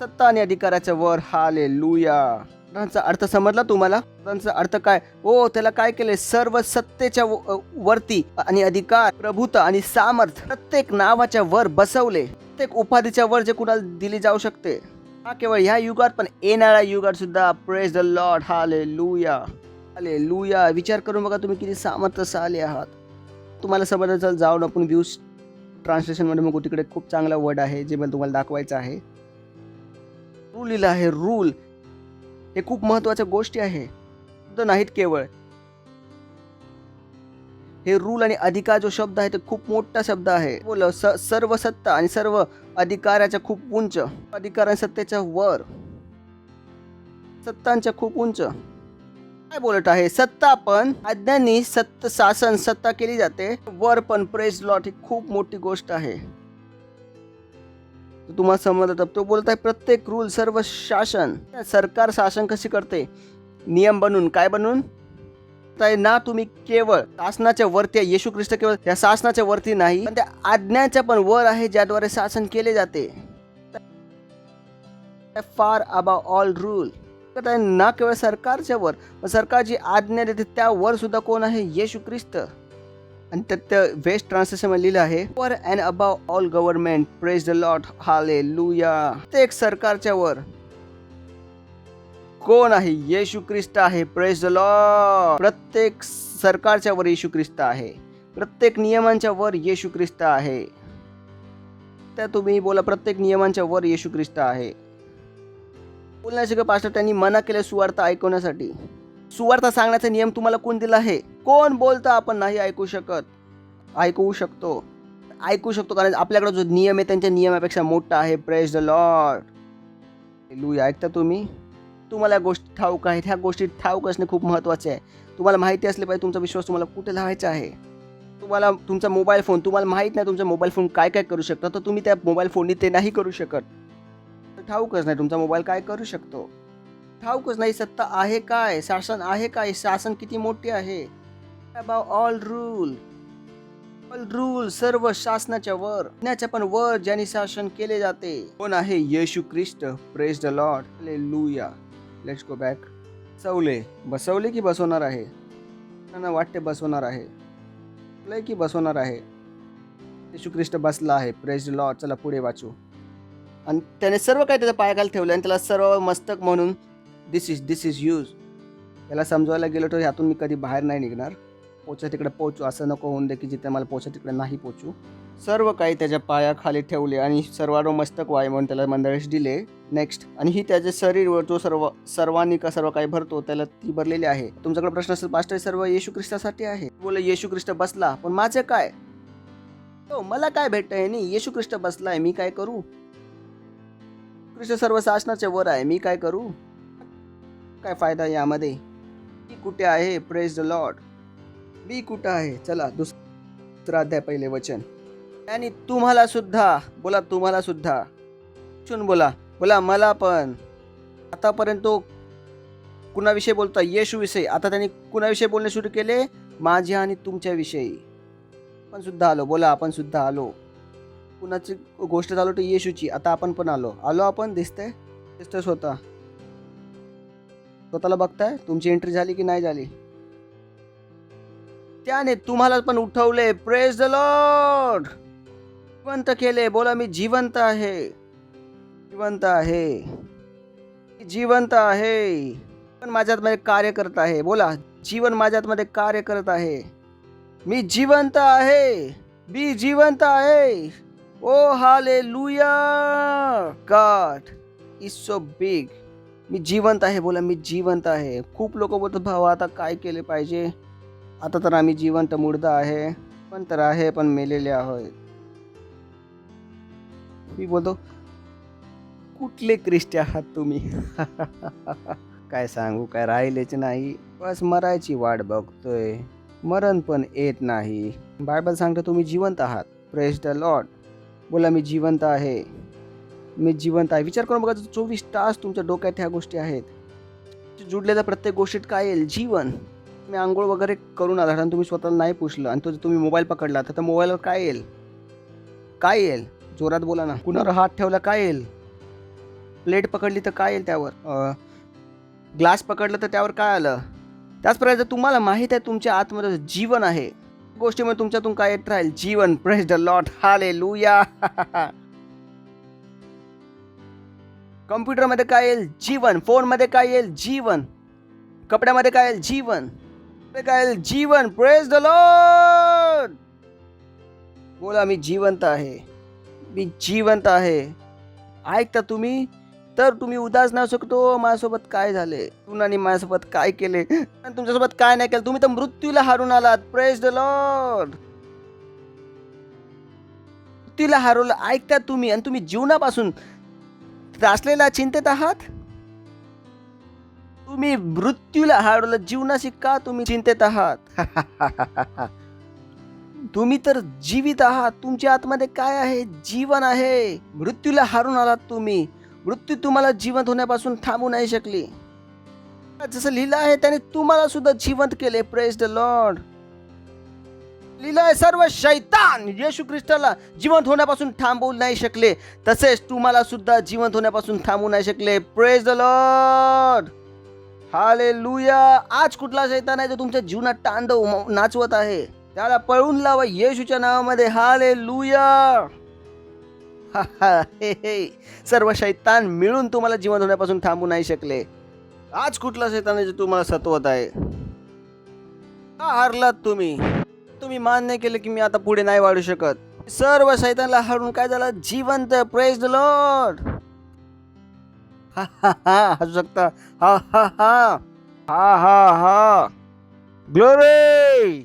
सत्ता आणि अधिकाराच्या वर. हालेलुया. त्यांचा अर्थ समजला तुम्हाला? त्यांचा अर्थ काय? ओ, त्याला काय केले? सर्व सत्तेच्या वरती आणि अधिकार, प्रभुता आणि सामर्थ प्रत्येक नावाच्या वर बसवले. प्रत्येक उपाधीच्या वर जे कुणाला दिली जाऊ शकते. हा केवळ ह्या युगात पण येणाऱ्या युगात सुद्धा. Praise the Lord. हालेलुया. विचार करून बघा तुम्ही किती सामर्थ्यशाली आहात. तुम्हाला समजायचं जाऊन आपण व्ह्यूज ट्रान्सलेशनमध्ये मग तिकडे खूप चांगला वर्ड आहे जे मला तुम्हाला दाखवायचं आहे. रूल लिहिला आहे. रूल हे खूप महत्त्वाच्या गोष्टी आहे. नाहीत केवळ हे रूल आणि अधिकार जो शब्द आहे तो खूप मोठा शब्द आहे. बोल, सर्व सत्ता आणि सर्व अधिकाराच्या खूप उंच, अधिकार आणि सत्तेच्या वर, सत्तांच्या खूप उंच. काय बोलत आहे? सत्ता पण आज्ञांनी शासन सत्ता केली जाते. वर पण. Praise Lord. ही खूप मोठी गोष्ट आहे. तुम्हाला समजलं. तो बोलत आहे प्रत्येक रूल, सर्व शासन. सरकार शासन कशी करते? नियम बनून. काय बनून? ना तुम्ही केवळ शासनाच्या वरती आहे. येशू ख्रिस्त केवळ त्या शासनाच्या वरती नाही, पण त्या आज्ञाच्या पण वर आहे ज्याद्वारे शासन केले जाते. फार अबाव ऑल रूल. ना केवळ सरकारच्या वर, पण सरकार जी आज्ञा देते त्यावर सुद्धा कोण आहे? येशू ख्रिस्त. आणि त्यात वेस्ट ट्रान्सलेशन मध्ये लिहिलं आहे वर and above all government. Praise the Lord. Hallelujah. प्रत्येक सरकारच्या वर कोण आहे? येशू ख्रिस्त आहे. Praise the Lord. प्रत्येक सरकारच्या वर येशू ख्रिस्त आहे. प्रत्येक नियमांच्या वर येशू ख्रिस्त आहे. त्या तुम्ही बोला, प्रत्येक नियमांच्या वर येशू ख्रिस्त आहे. बोलण्याचे का पास्टर, त्यांनी मना केले सुवार्ता ऐकवण्यासाठी. सुवार्ता सांगण्याचा नियम तुम्हाला कोण दिला आहे? कोण बोलता आपण नाही ऐकू शकत? ऐकू शकतो कारण आपल्याकडे जो नियम आहे त्यांच्या नियमापेक्षा मोठा आहे. Praise the Lord. हालेलुया. ऐकता तुम्ही? तुम्हाला या गोष्टी ठाऊक आहेत. ह्या गोष्टी ठाऊक असणे खूप महत्त्वाचे आहे. तुम्हाला माहिती असले पाहिजे तुमचा विश्वास तुम्हाला कुठे लावायचा आहे. तुम्हाला तुमचा मोबाईल फोन, तुम्हाला माहीत नाही तुमचा मोबाईल फोन काय काय करू शकतो, तर तुम्ही त्या मोबाईल फोननी ते नाही करू शकत. ठाऊकच नाही तुमचा मोबाईल काय करू शकतो. ठाऊकच नाही सत्ता आहे काय, शासन आहे काय, शासन किती मोठे आहे. अबाउट ऑल रूल सर्व शासनाच्या वर, न्याच्या पण वर ज्याने शासन केले जाते. कोण आहे? Yeshu Khrist. Praise the Lord. Hallelujah. Let's go back. बसवले की बसवणार आहे? त्यांना वाटते बसवणार आहे की बसवणार आहे. येशू ख्रिस्त बसला आहे. Praise the Lord. चला पुढे वाचू. आणि त्याने सर्व काही त्याच्या पायाखाली ठेवलं आणि त्याला सर्व मस्तक म्हणून दिस इज यूज. त्याला समजवायला गेलो तर ह्यातून मी कधी बाहेर नाही निघणार. पोचा तिकडे पोचू असं नको होऊन दे की जिथे मला पोचा तिकडे नाही पोचू. सर्व काही त्याच्या पायाखाली ठेवले आणि सर्वांवर मस्तक व्हावे म्हणून त्याला मंडळीस दिले. नेक्स्ट. आणि ही त्याचे शरीर जो सर्वांनी का सर्व काही भरतो त्याला ती भरलेली आहे. तुमच्याकडे प्रश्न असेल पास्टर सर्व येशू ख्रिस्तासाठी आहे. बोले येशू ख्रिस्त बसला पण माझं काय? हो, मला काय भेटतंय नाही. येशू ख्रिस्त बसलाय, मी काय करू? ख्रिस्त सर्व शासनाच्या वर आहे, मी काय करू? काय फायदा यामध्ये? मी कुठे आहे? Praise the Lord. मी कुठं आहे? चला दुसरा अध्याय पहिले वचन. आणि तुम्हाला सुद्धा, बोला तुम्हाला सुद्धा, बोला मला पण. आतापर्यंत तो कुणाविषयी बोलता? येशू विषयी. आता त्यांनी कुणाविषयी बोलणे सुरू केले? माझ्या आणि तुमच्या विषयी. आपण सुद्धा आलो. बोला आपण सुद्धा आलो. कुणाची गोष्ट चालू तर येशूची. आता आपण पण आलो. आपण दिसतंय स्वतःला बघताय? तुमची एंट्री झाली की नाही झाली? त्याने तुम्हाला पण उठवले. Praise the Lord. जिवंत केले. बोला मी जिवंत आहे. पण माझ्यात मध्ये कार्य करत आहे. बोला जीवन माझ्यात मध्ये कार्य करत आहे. मी जिवंत आहे. Oh hallelujah. God is so big. मी जिवंत आहे. बोला मी जिवंत आहे. खूप लोक बोलतात भाऊ आता काय केले पाहिजे? आता तर आम्ही जिवंत मुर्दा आहे. पण तर आहे पण मेलेले आहोत. मी बोलतो कुठले ख्रिस्ती आहात तुम्ही? काय सांगू, काय राहिलेच नाही. बस मरायची वाट बघतोय. मरण पण येत नाही. बायबल सांगतं तुम्ही जिवंत आहात. Praise the Lord. बोला मी जिवंत आहे. विचार करून बघा 24 तास तुमच्या डोक्यात ह्या गोष्टी आहेत. जुडलेल्या प्रत्येक गोष्टीत काय येईल? जीवन. तुम्ही आंघोळ वगैरे करून आलात आणि तुम्ही स्वतःला नाही पुसलं आणि तुम्ही मोबाईल पकडला तर मोबाईलवर काय येईल? जोरात बोला ना. कुणावर हात ठेवला काय येईल? प्लेट पकडली तर काय येईल त्यावर? ग्लास पकडलं तर त्यावर काय आलं? त्याचप्रकारे तुम्हाला माहीत आहे तुमच्या आतमध्ये जीवन आहे. गोष्टीमध्ये तुमच्यातून काय येत राहील? जीवन. Praise the Lord. हालेलुया. कम्प्युटरमध्ये काय येईल? जीवन. फोनमध्ये काय येईल? जीवन. कपड्यामध्ये काय येईल? जीवन. Praise the Lord. बोला मी जिवंत आहे. ऐकता तुम्ही? तर तुम्ही उदास नाही शकतो माझ्यासोबत काय झाले, तुनाने माझ्यासोबत काय केले आणि तुमच्यासोबत काय नाही केलं. तुम्ही तर मृत्यूला हारून आलात. Praise the Lord. मृत्यूला हरवलं. ऐकता तुम्ही? आणि तुम्ही जीवनापासून त्रासलेला चिंतेत आहात. तुम्ही मृत्यूला हरवलं. जीवनाशी का तुम्ही चिंतेत आहात? तुम्ही तर जीवित आहात. तुमच्या आतमध्ये काय आहे? जीवन आहे. मृत्यूला हारून आलात तुम्ही. मृत्यू तुम्हाला जिवंत होण्यापासून थांबू नाही शकली. जसं लिहिलं आहे त्याने तुम्हाला सुद्धा जिवंत केले. Praise the Lord. लिहिलं आहे सर्व शैतान येशू ख्रिस्ताला जिवंत होण्यापासून थांबवू नाही शकले, तसेच तुम्हाला सुद्धा जिवंत होण्यापासून थांबवू नाही शकले. Praise the Lord. हालेलुया. आज कुठला शैतान आहे जो तुमच्या जीवनात तांडव नाचवत आहे? त्याला पळून लावा येशूच्या नावामध्ये. हालेलुया. सर्व शैतान मिळून तुम्हाला जिवंत होण्यापासून थांबू नाही शकले. आज कुठला शैतानाचे तुम्हाला सत्वत आहे? का हारलात तुम्ही? तुम्ही मान्य केलं की मी आता पुढे नाही वाढू शकत. सर्व शैतानला हारून काय झालं? जिवंत. Praise the Lord. हा हा हा हसू शकता. हा हा हा हा हा हा ग्लोरी.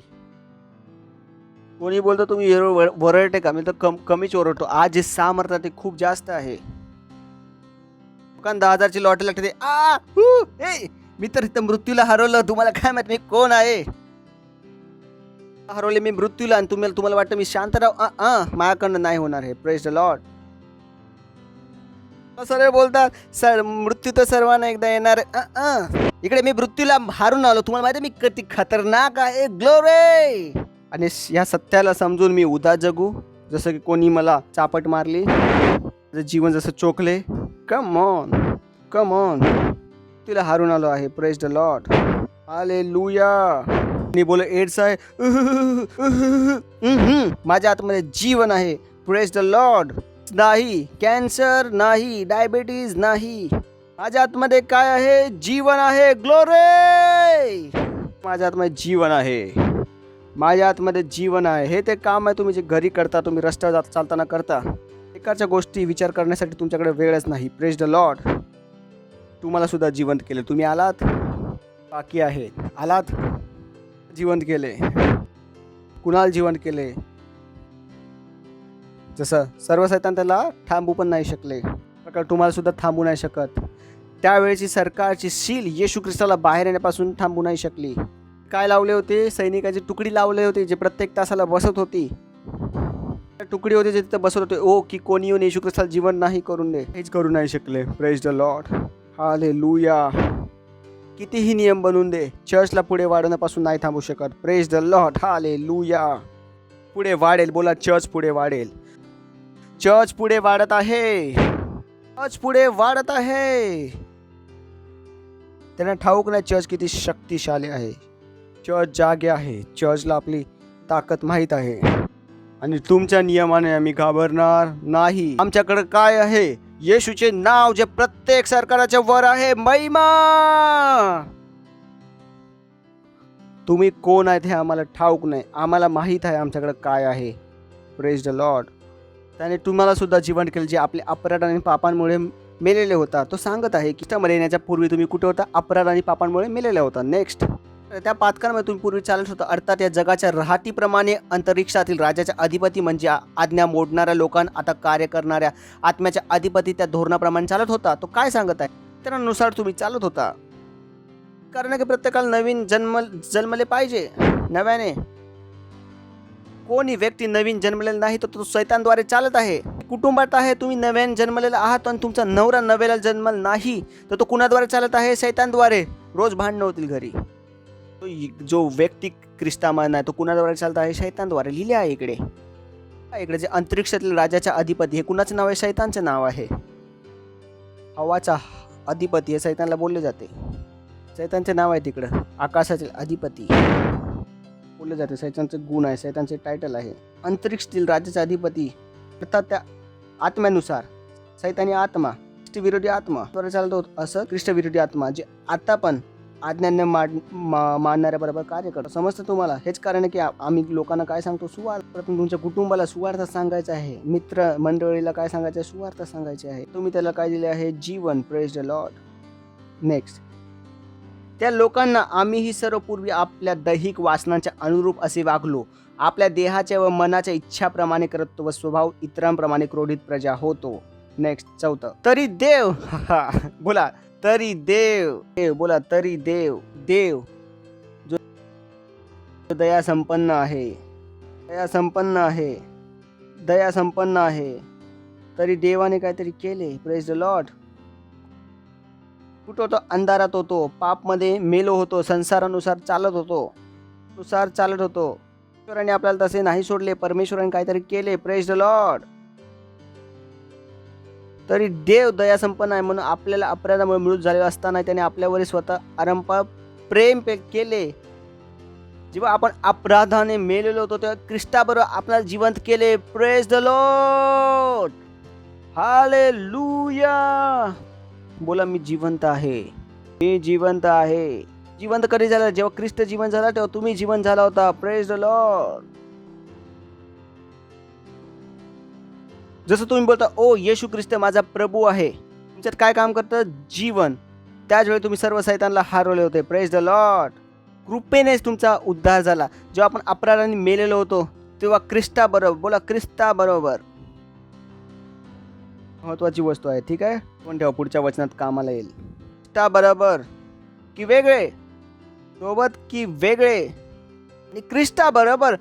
कोणी बोलतो तुम्ही वरडते का? मी तर कमीच ओरडतो. आज जे सामर्थ्य ते खूप जास्त आहे. 10,000ची लॉटरी लागते. मी तर इथं मृत्यूला हरवलं. तुम्हाला काय माहित मी कोण आहे? हरवले मी मृत्यूला आणि तुम्हाला वाटतं मी शांत राहू? माझ्याकडनं नाही होणार हे. Praise the Lord. सर्व बोलतात सर मृत्यू तर सर्वांना एकदा येणार. इकडे मी मृत्यूला हारून आलो. तुम्हाला माहिती मी किती खतरनाक आहे. ग्लोरी. आणि या सत्याला समजून मी उदास जगू. जसं की कोणी मला चापट मारली, जीवन जसं चोखले. कम ऑन तिला हारून आलो आहे. Praise the Lord. हालेलुया. मी बोल एड्स आहे. माझ्या आतमध्ये जीवन आहे. Praise the Lord. नाही कॅन्सर नाही, डायबिटीज नाही. माझ्या आतमध्ये काय आहे? जीवन आहे. ग्लोरी. माझ्या आतमध्ये जीवन आहे. माझ्या आतमध्ये जीवन आहे. हे ते काम आहे तुम्ही जे घरी करता, तुम्ही रस्त्यावर चालताना करता. एकाच्या गोष्टी विचार करण्यासाठी तुमच्याकडे वेळच नाही. Praise the Lord. तुम्हाला सुद्धा जिवंत केले. तुम्ही आलात, बाकी आहेत. आलात, जिवंत केले. कुणाला जिवंत केले? जसं सर्व शैतान त्याला थांबू पण नाही शकले, प्रकार तुम्हाला सुद्धा थांबू नाही शकत. त्यावेळेची सरकारची शील येशू ख्रिस्ताला बाहेर येण्यापासून थांबू नाही शकली. काय लावले होते? सैनिकाची तुकडी लावले होते जे प्रत्येक तासाला बसत होती. तुकडी होती जे तिथं बसत होते. की कोणी येऊन येशू ख्रिस्ताला जीवन नाही करून दे. हेच करू नाही शकले. Praise the Lord. हालेलुया. कितीही नियम बनवून दे, चर्चला पुढे वाढवण्यापासून नाही थांबू शकत. Praise the Lord. हालेलुया. पुढे वाढेल. बोला चर्च पुढे वाढेल. चर्च पुढे वाढत आहे. चर्च पुढे वाढत आहे. त्यांना ठाऊक नाही चर्च किती शक्तिशाली आहे. चर्च जागे आहे. चर्चला आपली ताकद माहीत आहे. आणि तुमच्या नियमाने आम्ही घाबरणार नाही. आमच्याकडे काय आहे? येशूचे नाव जे प्रत्येक सरकाराच्या वर आहे. महिमा. तुम्ही कोण आहेत हे आम्हाला ठाऊक नाही. आम्हाला माहीत आहे आमच्याकडे काय आहे. Praise the Lord. त्याने तुम्हाला सुद्धा जीवन केले जे आपले अपराध आणि पापांमुळे मेलेले होता. तो सांगत आहे की येण्याच्या पूर्वी तुम्ही कुठे होता? अपराध आणि पापांमुळे मेलेले होता. नेक्स्ट. त्या पातकांमध्ये तुम्ही पूर्वी चालत होता. अर्थात या जगाच्या राहटीप्रमाणे अंतरिक्षातील राजाच्या अधिपती म्हणजे आज्ञा मोडणाऱ्या लोकांना आता कार्य करणाऱ्या आत्म्याच्या अधिपती त्या धोरणाप्रमाणे चालत होता. तो काय सांगत आहे? त्यानुसार तुम्ही चालत होता. कारण की प्रत्येकाला नवीन जन्मले पाहिजे नव्याने. कोणी व्यक्ती नवीन जन्मलेला नाही तर तो शैतानद्वारे चालत आहे. कुटुंबात आहे, तुम्ही नव्याने जन्मलेला आहात आणि तुमचा नवरा नव्याला जन्मल नाही तर तो कुणाद्वारे चालत आहे? शैतानद्वारे. रोज भांडणं होतील घरी. जो व्यक्ती ख्रिस्तामान आहे तो कुणाद्वारे चालत आहे? शैतानद्वारे. लिहिले आहे इकडे. इकडे जे अंतरिक्षातील राजाच्या अधिपती हे कुणाचं नाव आहे? शैतानचं नाव आहे. हवाचा अधिपती हे शैतानला बोलले जाते. शैतानचे नाव आहे तिकडं. आकाशातील अधिपती बोलले जाते. शैतानचे गुण आहे. शैतानचे टायटल आहे. अंतरिक्षातील राजाचा अधिपती अर्थात त्या आत्म्यानुसार. शैतानी आत्मा, ख्रिस्तविरोधी आत्मा द्वारे चालतो. असं ख्रिस्तविरोधी आत्मा जे आता पण आज्ञांना मानणाऱ्या बरोबर कार्य करतो. समजतं तुम्हाला? हेच कारण आहे की आम्ही लोकांना काय सांगतो? सुवार्थ. प्रथम तुमच्या कुटुंबाला सुवार्थ सांगायचं आहे. मित्र मंडळीला काय सांगायचं आहे? सुवार्थ सांगायचे आहे. तुम्ही त्याला काय दिले आहे? जीवन. Praise the Lord. नेक्स्ट. त्या लोकांना आम्हीही सर्व पूर्वी आपल्या दैहिक वासनांच्या अनुरूप असे वागलो. आपल्या देहाच्या व मनाच्या इच्छाप्रमाणे करतो व स्वभाव इतरांप्रमाणे क्रोधित प्रजा होतो. नेक्स्ट. चौथं. तरी देव. बोला तरी देव. बोला तरी देव. देव जो दया संपन्न आहे. दया संपन्न आहे. दया संपन्न आहे. तरी देवाने काहीतरी केले. Praise the Lord. कुठं होतो? अंधारात होतो. पापमध्ये मेलो होतो. संसारानुसार चालत होतो. ईश्वराने आपल्याला तसे नाही सोडले. परमेश्वराने काहीतरी केले. Praise the Lord. तरी देव दया संपन्न आहे म्हणून आपल्याला अपराधामुळे मृत झाले असताना त्याने आपल्यावर स्वतः आरंभ प्रेम केले. जेव्हा आपण अपराधाने मेलेलो होतो तेव्हा ख्रिस्ताबरोबर आपल्याला जिवंत केले. Praise the Lord. हालेलुया. बोला मी जिवंत आहे. मी जिवंत आहे. जिवंत कधी झाला? जेव्हा ख्रिस्त जिवंत झाला तेव्हा तुम्ही जिवंत झाला होता. Praise the Lord. जसं तुम्ही बोलता ओ येशू ख्रिस्त माझा प्रभू आहे, तुमच्यात काय काम करतं? जीवन. त्याच वेळी तुम्ही सर्व सैतानला हरवले होते. Praise the Lord. कृपेनेच तुमचा उद्धार झाला. जेव्हा आपण अपराधाने मेलेलो होतो तेव्हा ख्रिस्ता बरोबर, बोला ख्रिस्ता बरोबर, महत्वाची वस्तू आहे. ठीक आहे, पण ठेवा, पुढच्या वचनात कामाला येईल. ख्रिस्ता बरोबर की वेगळे, सोबत की वेगळे, आणि ख्रिस्ता बरोबर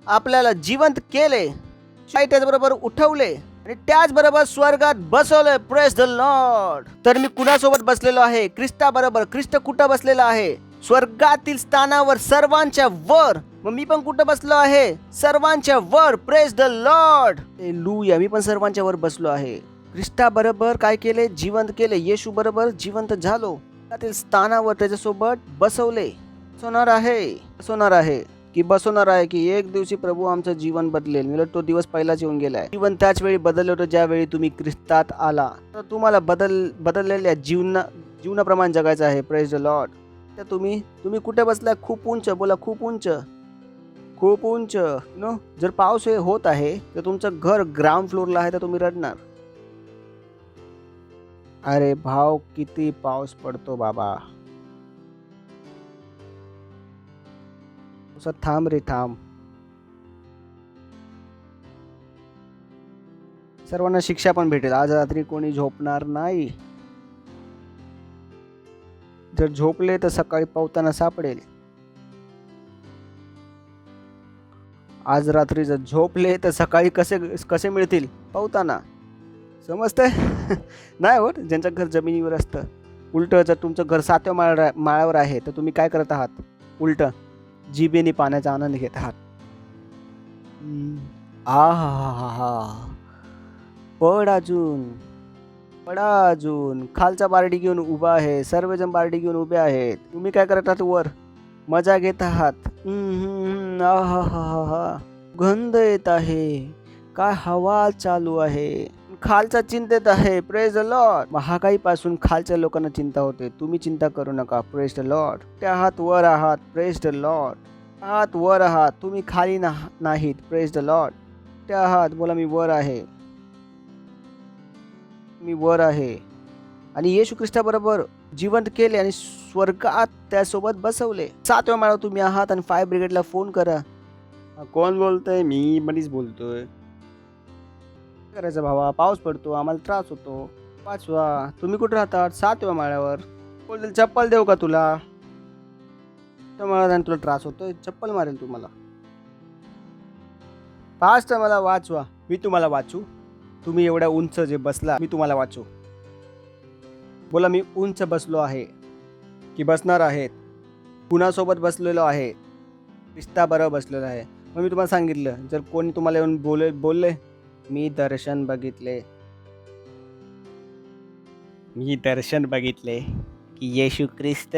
आपल्याला जिवंत केले, त्याचबरोबर उठवले आणि त्याचबरोबर स्वर्गात बसवले. Praise the Lord. तर मी कुणासोबत बसलेलो आहे? ख्रिस्ता बरोबर. ख्रिस्त कुठं बसलेला आहे? स्वर्गातील स्थानावर, सर्वांच्या वर. मग मी पण कुठं बसलो आहे? सर्वांच्या वर. Praise the Lord. हालेलुया. मी पण सर्वांच्या वर बसलो आहे. ख्रिस्ता बरोबर काय केले? जिवंत केले. येशू बरोबर जिवंत झालो. त्यातील स्थानावर त्याच्यासोबत बसवले. बसवणार आहे की बसवणार आहे की एक दिवशी प्रभू आमचं जीवन बदलेल. मला तो दिवस पहिलाच येऊन गेलाय. जीवन त्याच वेळी बदललं होतं ज्यावेळी तुम्ही ख्रिस्तात आला. तर तुम्हाला बदललेल्या जीवनाप्रमाणे जगायचं आहे. Praise the Lord. तर तुम्ही कुठे बसलाय? खूप उंच. बोला खूप उंच. खूप उंच. नो, जर पाऊस हे होत आहे तर तुमचं घर ग्राउंड फ्लोअरला आहे तर तुम्ही रडणार. अरे भाव, किती पाऊस पडतो बाबा. थांब रे थांब. सर्वांना शिक्षा पण भेटेल. आज रात्री कोणी झोपणार नाही. जर झोपले तर सकाळी पवताना सापडेल. आज रात्री जर झोपले तर सकाळी कसे मिळतील? पवताना. समजतंय? नाही होत. ज्यांचं घर जमिनीवर असतं. उलट जर तुमचं घर 7व्या माळ्यावर आहे तर तुम्ही काय करत आहात? उलट जिभेने पाण्याचा आनंद घेत आहात. पड अजून. खालचा बारडी घेऊन उभा आहे. सर्वजण बारडी घेऊन उभे आहेत. तुम्ही काय करत आहात? वर मजा घेत आहात. गंध येत आहे. काय हवा चालू आहे. खालचा चिंतेत आहे. Praise the Lord. महागाईपासून खालच्या लोकांना चिंता होते. तुम्ही चिंता करू नका. Praise the Lord. त्या हात वर आहात. Praise the Lord. हात वर आहात. तुम्ही खाली नाहीत. Praise the Lord. त्या हात. बोला मी वर आहे. मी वर आहे. आणि येशू ख्रिस्ताबरोबर जिवंत केले आणि स्वर्गात त्यासोबत बसवले. 7व्या माळ्यावर तुम्ही आहात आणि फायर ब्रिगेडला फोन करा. कोण बोलतोय? मी मनीष बोलतोय. काय करायचं भावा? पाऊस पडतो, आम्हाला त्रास होतो. वाचवा. तुम्ही कुठे राहतात? 7व्या माळ्यावर. बोलतील चप्पल देऊ का तुला? मला तुला त्रास होतोय, चप्पल मारेल तुम्हाला. पाच तर मला वाचवा. मी तुम्हाला वाचू? तुम्ही एवढ्या उंच जे बसला, मी तुम्हाला वाचू? बोला मी उंच बसलो आहे की बसणार आहेत? कुणासोबत बसलेलो आहे? ख्रिस्ता बरोबर बसलेलो आहे. मग मी तुम्हाला सांगितलं, जर कोणी तुम्हाला येऊन बोलले मी दर्शन बघितले की येशू ख्रिस्त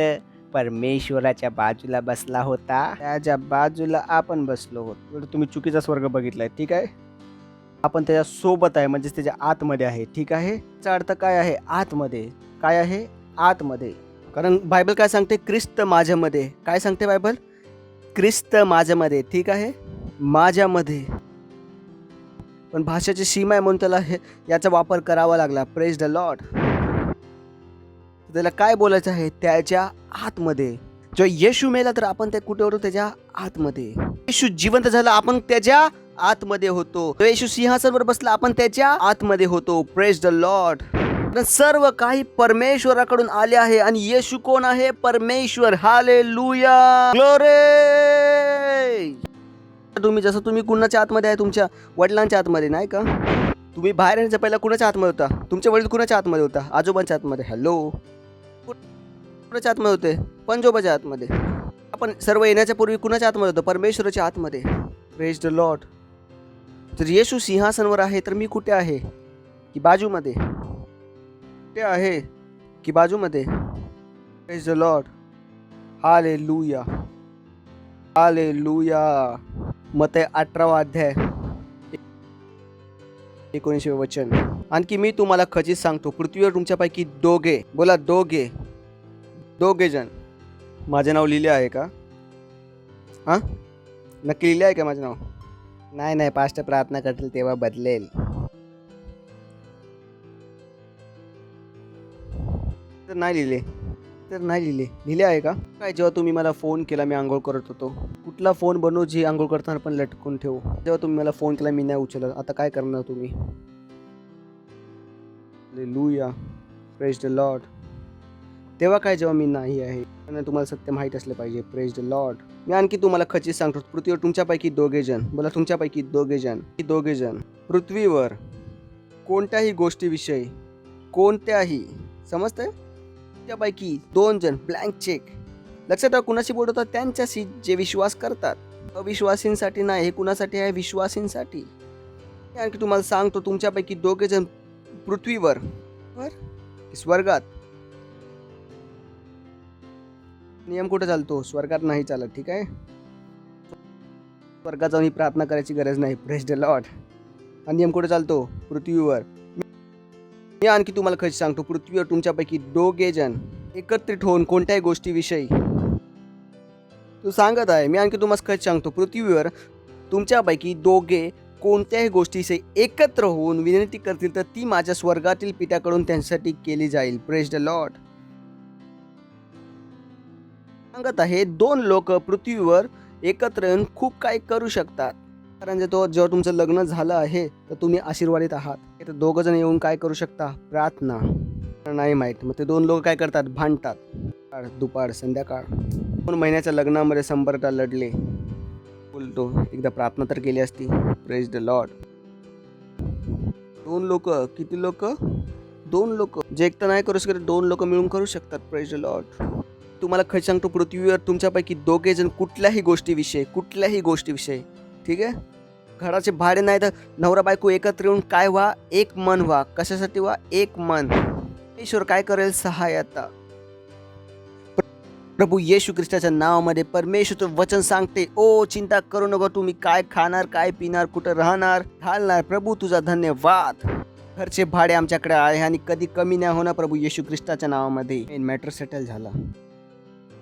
परमेश्वराच्या बाजूला बसला होता, त्याच्या बाजूला आपण बसलो होतो. तुम्ही चुकीचा स्वर्ग बघितलाय. ठीक आहे, आपण त्याच्या सोबत आहे, म्हणजे त्याच्या आतमध्ये आहे. ठीक आहे, त्याचा अर्थ काय आहे? आतमध्ये. काय आहे? आतमध्ये. कारण बायबल काय सांगते? ख्रिस्त माझ्यामध्ये. काय सांगते बायबल? ख्रिस्त माझ्यामध्ये. ठीक आहे, माझ्यामध्ये. पण भाषेची सीमा आहे म्हणून त्याला याचा वापर करावा लागला. Praise the Lord. त्याला काय बोलायचं आहे? त्याच्या आतमध्ये. जेव्हा येशू मेला तर आपण ते कुठे होतो? त्याच्या आतमध्ये. येशू जिवंत झाला, आपण त्याच्या आतमध्ये होतो. येशू सिंहासनावर बसला, आपण त्याच्या आतमध्ये होतो. Praise the Lord. सर्व काही परमेश्वराकडून आले आहे आणि येशू कोण आहे? परमेश्वर. Hallelujah, glory. तुम्ही कुणाच्या आतमध्ये आहे? तुमच्या वडिलांच्या आतमध्ये, नाही का? तुम्ही बाहेर येण्याच्या पहिला कुणाच्या आतमध्ये होता? तुमचे वडील कुणाच्या आतमध्ये होता? आजोबांच्या आतमध्ये. हॅलो, कुणाच्या आतमध्ये होते? पंजोबाच्या आतमध्ये. आपण सर्व येण्याच्या पूर्वी कुणाच्या आतमध्ये होतो? परमेश्वराच्या आतमध्ये. Praise the Lord. जर येशू सिंहासनावर आहे तर मी कुठे आहे? की बाजूमध्ये? कुठे आहे? की बाजूमध्ये? Praise the Lord. Hallelujah, hallelujah. मत्ती 18 अध्याय 19 वचन. आणखी मी तुम्हाला खचित सांगतो, पृथ्वीवर तुमच्यापैकी दोघे, बोला दोघे, दोघे जण. माझे नाव लिहिले आहे का? हां, नक्की लिहिले आहे का माझं नाव? नाही नाही, पास्ट प्रार्थना करतील तेव्हा बदलेल. तर नाही लिहिले, लिहिले आहे का? काय जेव्हा तुम्ही मला फोन केला मी आंघोळ करत होतो, कुठला फोन बनवू जी आंघोळ करताना पण लटकून ठेवू? जेव्हा तुम्ही मला फोन केला मी नाही उचलला, आता काय करणार तुम्ही? Hallelujah, praise the Lord. तेव्हा काय जेव्हा मी नाही आहे, आणि तुम्हाला सत्य माहीत असलं पाहिजे. Praise the Lord. मी आणखी तुम्हाला खचित सांगतो, पृथ्वीवर तुमच्यापैकी दोघे जण, बोला तुमच्यापैकी दोघे जण पृथ्वीवर कोणत्याही गोष्टीविषयी कोणत्याही, समजतंय? त्यापैकी 2 जण, ब्लँक चेक. लक्षात ठेवा, कुणाशी बोलतात? त्यांच्याशी जे विश्वास करतात. अविश्वासींसाठी नाही, हे कुणासाठी आहे? विश्वासींसाठी. आणखी तुम्हाला सांगतो, तुमच्यापैकी दोघे जण पृथ्वीवर स्वर्गात. नियम कुठे चालतो? स्वर्गात नाही चालत, ठीक आहे? स्वर्गात जाऊन ही प्रार्थना करायची गरज नाही. Praise the Lord. हा नियम कुठे चालतो? पृथ्वीवर. मी आणखी तुम्हाला खरं सांगतो, पृथ्वीवर तुमच्यापैकी दोघे जण एकत्रित होऊन कोणत्याही गोष्टीविषयी, तू सांगत आहे, मी आणखी तुम्हाला खरं सांगतो, पृथ्वीवर तुमच्यापैकी दोघे कोणत्याही गोष्टीविषयी एकत्र होऊन विनंती करतील तर ती माझ्या स्वर्गातील पित्याकडून त्यांच्यासाठी केली जाईल. Praise the Lord. सांगत आहे, 2 लोक पृथ्वीवर एकत्र येऊन खूप काही करू शकतात. कारण जेव्हा तुमचं लग्न झालं आहे तर तुम्ही आशीर्वादित आहात. तर 2 जण येऊन काय करू शकता? प्रार्थना. नाही माहीत, मग ते 2 लोक काय करतात? भांडतात. दुपार संध्याकाळ 2 महिन्याच्या लग्नामध्ये 100टा लढले. बोलतो एकदा प्रार्थना तर केली असती. Praise the Lord. 2 लोक, किती लोक? 2 लोक जे एकटं नाही करू शकत, 2 लोक मिळून करू शकतात. Praise the Lord. तुम्हाला खरं सांगतो, पृथ्वीवर तुमच्यापैकी दोघे जण कुठल्याही गोष्टीविषयी, ठीक आहे? घराचे भाडे नाही तर नवरा बायको एकत्र येऊन काय व्हा? एक मन व्हा. कशासाठी व्हा? एक मन. ईश्वर काय करेल? सहायता. प्रभू येशू ख्रिस्ताच्या नावामध्ये परमेश्वर वचन सांगते, ओ चिंता करू नको, तुम्ही काय खाणार, काय पिणार, कुठं राहणार, घालणार. प्रभू तुझा धन्यवाद. घरचे भाडे आमच्याकडे आहे आणि कधी कमी नाही होणार. प्रभू येशू ख्रिस्ताच्या नावामध्ये मॅटर सेटल झाला.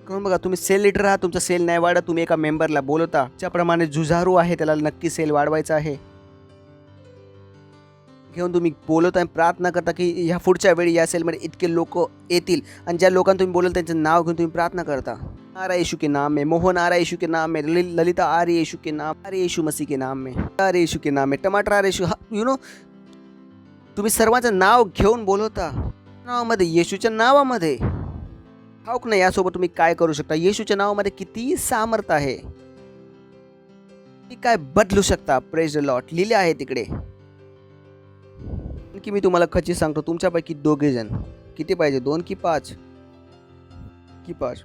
करून बघा, तुम्ही सेल लीडर आहात, तुमचा सेल नाही वाढत, तुम्ही एका मेंबरला बोलवता, ज्याप्रमाणे जुझारू आहे त्याला नक्की सेल वाढवायचा आहे, घेऊन तुम्ही बोलवता आणि प्रार्थना करता की ह्या पुढच्या वेळी या सेलमध्ये इतके लोक येतील. आणि ज्या लोकांना तुम्ही बोलवता त्यांचं नाव घेऊन तुम्ही प्रार्थना करता. आरा यीशु के नाम में, मोहन आरा यीशु के नाम में, ललिता आरी यीशु के नाम, आरे यीशु मसीह के नाम में, आरे यीशु के नाम में, टमाटर आरे यीशु, यू नो, तुम्ही सर्वांचं नाव घेऊन बोलवता. नावामध्ये, येशूच्या नावामध्ये. ठाऊक नाही यासोबत तुम्ही काय करू शकता. येशूच्या नावामध्ये किती सामर्थ आहे, ती काय बदलू शकता. Praise the Lord. लिहिले आहे तिकडे. की मी तुम्हाला खचित सांगतो, तुमच्यापैकी दोघे जण, किती पाहिजे? 2 की 5? की 5?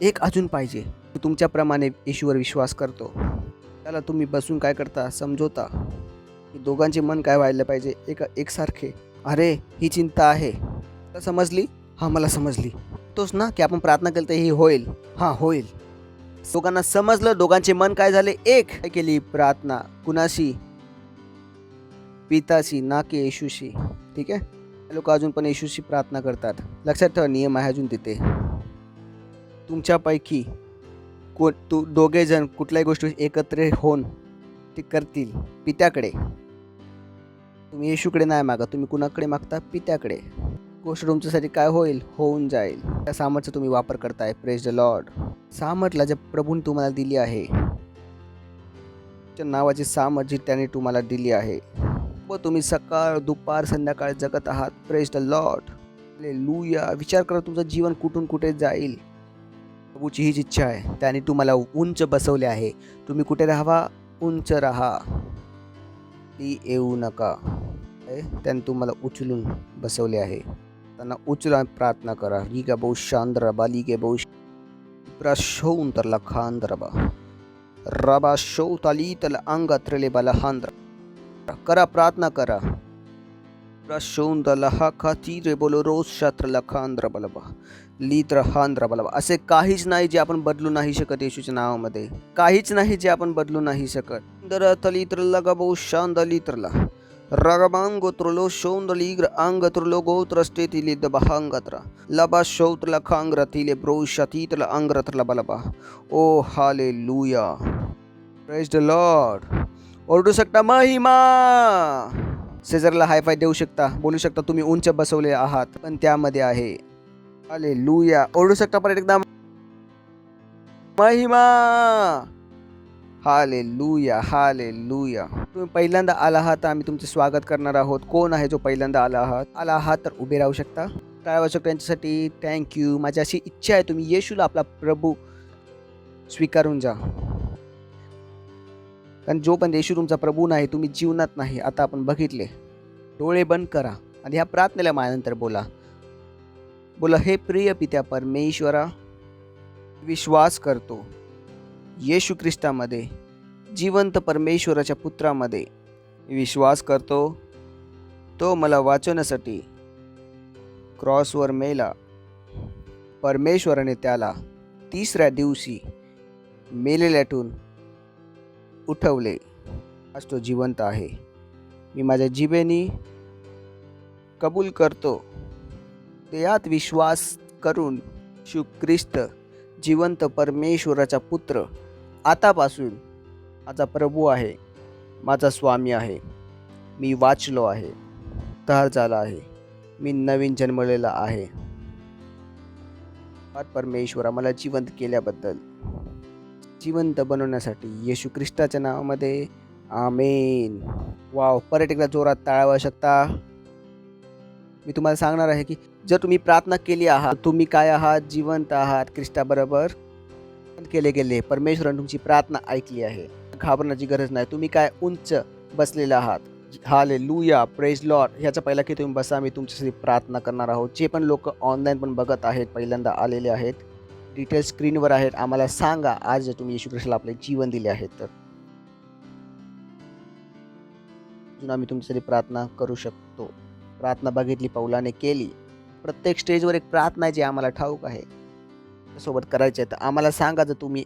एक अजून पाहिजे. तुमच्याप्रमाणे येशूवर विश्वास करतो, त्याला तुम्ही बसून काय करता? समजवता की दोघांचे मन काय व्हायला पाहिजे? एकसारखे. अरे ही चिंता आहे, समजली? हां मला समजली. तोच ना की आपण प्रार्थना केली तर हे होईल. हां होईल. दोघांना समजलं, दोघांचे मन काय झाले? एक. काय केली प्रार्थना? कुणाशी? पिताशी, ना की येशूशी. ठीक आहे? लोक अजून पण येशूशी प्रार्थना करतात. लक्षात ठेवा, नियम आहे अजून तिथे. तुमच्यापैकी दोघे जण कुठल्याही गोष्टी एकत्र होऊन ते करतील पित्याकडे. तुम्ही येशूकडे नाही मागा, तुम्ही कुणाकडे मागता? पित्याकडे. गोष्ट तुमच्यासाठी काय होईल? होऊन जाईल. त्या सामर्थ्याचा तुम्ही वापर करताय. Praise the Lord. सामर्थ्याला जे प्रभूने तुम्हाला दिली आहे, त्या नावाची सामर्थ्य त्याने तुम्हाला दिली आहे, व तुम्ही सकाळ दुपार संध्याकाळ जगत आहात. Praise the Lord. हालेलुया. विचार करा तुमचं जीवन कुठून कुठे जाईल. प्रभूची हीच इच्छा आहे. त्याने तुम्हाला उंच बसवले आहे. तुम्ही कुठे राहावा? उंच राहा. ती येऊ नका. त्याने तुम्हाला उचलून बसवले आहे. त्यांना उचलून प्रार्थना करा. लीगा बहु शांद्रबा लिगे बहु प्रशौन तर लखांद्रबा रबा शौताली तल अंगात्रले बलहांद्र करा. प्रार्थना करा. प्रशौन दलहा खातीरे बोलो रोज शात्र लखांद्र बलबा लित्र हांद्र बलबा. असे काहीच नाही जे आपण बदलू नाही शकत. येशूच्या नावामध्ये काहीच नाही जे आपण बदलू नाही शकत. दर तलित्र लगा बहु शांद लित्रला Ragamangotrolo shondaligra angatrolo gotrastetili de bahangatra. Laba shoutla kangratile bro shatitla angratra balaba. Oh hallelujah. Praise the Lord. ओरडू शकता महिमा. शेजारला हाय फाय देऊ शकता, बोलू शकता. तुम्ही उंच बसवले आहात पण त्यामध्ये आहे. हालेलुया. ओरडू शकता परत एकदा महिमा. Hallelujah hallelujah. तुम्ही पहिल्यांदा आला आहात, आम्ही तुमचे स्वागत करणार आहोत. कोण आहे जो पहिल्यांदा आला आहात तर उभे राहू शकता. काय आवश्यक त्यांच्यासाठी थँक्यू. माझी अशी इच्छा आहे तुम्ही येशूला आपला प्रभू स्वीकारून जा. कारण जो पण येशू तुमचा प्रभू नाही, तुम्ही जीवनात नाही. आता आपण बघितले. डोळे बंद करा आणि ह्या प्रार्थनेला माझ्यानंतर बोला. हे प्रिय पित्या परमेश्वरा, विश्वास करतो येशू ख्रिस्तामध्ये, जिवंत परमेश्वराच्या पुत्रामध्ये विश्वास करतो. तो मला वाचवण्यासाठी क्रॉसवर मेला. परमेश्वराने त्याला तिसऱ्या दिवशी मेलेल्यातून उठवले. आज तो जिवंत आहे. मी माझ्या जिभेने कबूल करतो. त्यात विश्वास करून येशू ख्रिस्त जिवंत परमेश्वराचा पुत्र आतापासून माझा प्रभू आहे, माझा स्वामी आहे. मी वाचलो आहे, उद्धार झाला आहे, मी नवीन जन्मलेला आहे. परमेश्वरा मला जिवंत केल्याबद्दल, जिवंत बनवण्यासाठी येशू ख्रिस्ताच्या नावामध्ये आमेन. वाव. परत एकदा जोरात टाळावं शकता. मी तुम्हाला सांगणार आहे की जर तुम्ही प्रार्थना केली आहात, तुम्ही काय आहात, जिवंत आहात ख्रिस्ताबरोबर केले गेले. परमेश्वराने तुमची प्रार्थना ऐकली आहे. घाबरण्याची गरज नाही. तुम्ही काय उंच बसलेले आहात. हालेलुया. Praise Lord. ह्याचा पहिला की तुम्ही बसा, मी तुमच्यासाठी प्रार्थना करणार आहोत. जे पण लोक ऑनलाईन पण बघत आहेत, पहिल्यांदा आलेले आहेत, डिटेल्स स्क्रीनवर आहेत. आम्हाला सांगा आज जर तुम्ही येशू ख्रिस्ताला आपले जीवन दिले आहेत तर अजून आम्ही तुमच्यासाठी प्रार्थना करू शकतो. प्रार्थना बघितली, पौलाने केली. प्रत्येक स्टेजवर एक प्रार्थना आहे जी आम्हाला ठाऊक आहे, सोबत करायची आहे. तर आम्हाला सांगा जर तुम्ही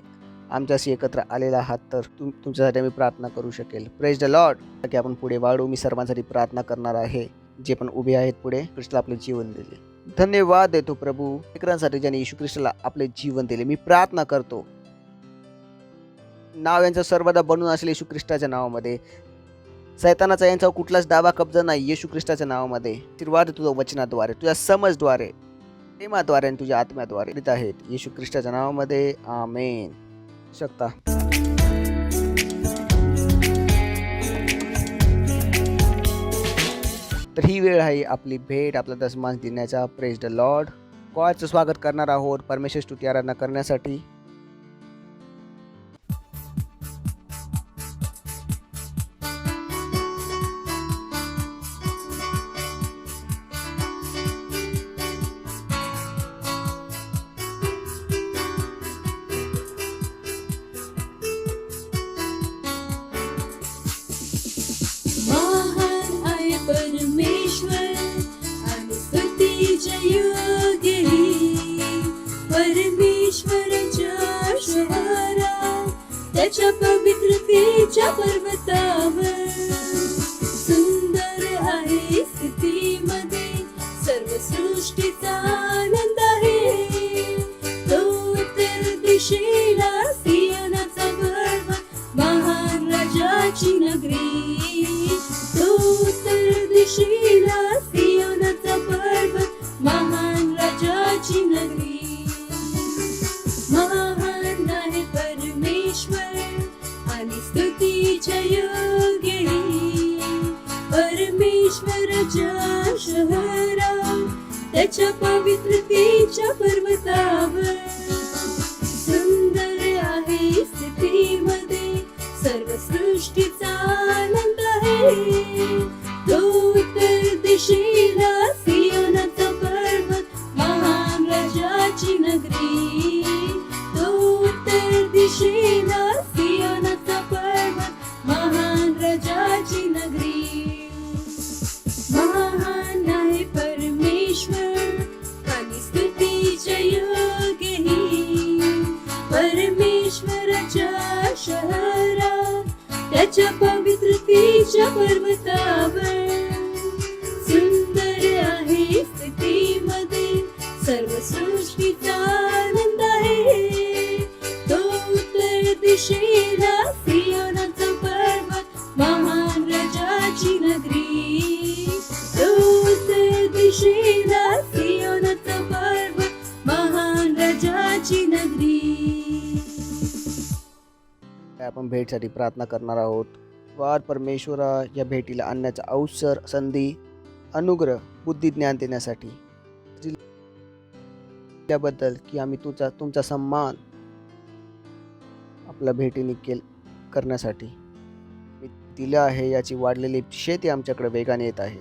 आमच्याशी एकत्र आलेला आहात तर तुमच्यासाठी आम्ही प्रार्थना करू शकेल. Praise the Lord. की आपण पुढे वाढू. मी सर्वांसाठी प्रार्थना करणार आहे जे पण उभे आहेत पुढे. ख्रिस्ताला आपले जीवन दिले. धन्यवाद देतो प्रभू लेकरांसाठी ज्याने येशू ख्रिस्ताला आपले जीवन दिले. मी प्रार्थना करतो नाव यांचं सर्वदा बनून असेल येशू ख्रिस्ताच्या नावामध्ये. सैतानाचा यांच्यावर कुठलाच दावा कब्जा नाही येशू ख्रिस्ताच्या नावामध्ये. आशीर्वाद तुझ्या वचनाद्वारे, तुझ्या समजद्वारे, प्रेमाद्वारे आणि तुझ्या आत्म्याद्वारे देत आहेत येशू ख्रिस्ताच्या नावामध्ये आमेन. शकता. तर ही वेळ आहे आपली भेट, आपला दशमांश देण्याचा. Praise the Lord. कॉलचं स्वागत करणार आहोत परमेश्वर स्तुती आराधना करण्यासाठी. महान आहे परमेश्वर आणि स्तुतीच्या योग्य परमेश्वराच्या शहरात, त्याच्या पवित्रतेच्या पर्वतावर. सुंदर आहे स्तुतीमध्ये सर्व सृष्टीचा आनंद आहे. तो उत्तर दिशेला सियोनाचा पर्वत, महान राजाची नगरी. तो उत्तर दिशेला सियोनाचा पर्वत, महान राजाची नगरी. महान आहे परमेश्वर आणि स्तुतीच्या योग्य परमेश्वराच्या शहरात, त्याच्या पवित्रतेच्या पर्वतावर. सुंदर आहे स्तुतीमध्ये सर्व सृष्टीचा आनंद आहे. तो उत्तर दिशेला सियोनाचा पर्वत, महान राजाची नगरी. तो उत्तर दिशेला सियोनाचा पर्वत, महान राजाची नगरी. महान आहे परमेश्वर आणि स्तुतीच्या योग्य परमेश्वराच्या शहरात, त्याच्या पवित्रतेच्या पर्वतावर सुंदर आहे स्थितीमध्ये सर्व सृष्टीचा आनंद आहे तो उत्तर दिशेला सियोनाचा पर्वत महान राजाची नगरी तो उत्तर दिशेला सियोनाचा पर्वत महान राजाची नगरी आपण भेटसाठी प्रार्थना करणार आहोत. वार परमेश्वरा, या भेटीला आणण्याचा अवसर, संधी, अनुग्रह, बुद्धी, ज्ञान देण्यासाठी त्याबद्दल की आम्ही तुमचा सन्मान आपल्या भेटीने करण्यासाठी दिलं आहे. याची वाढलेली शेती आमच्याकडे वेगाने येत आहे.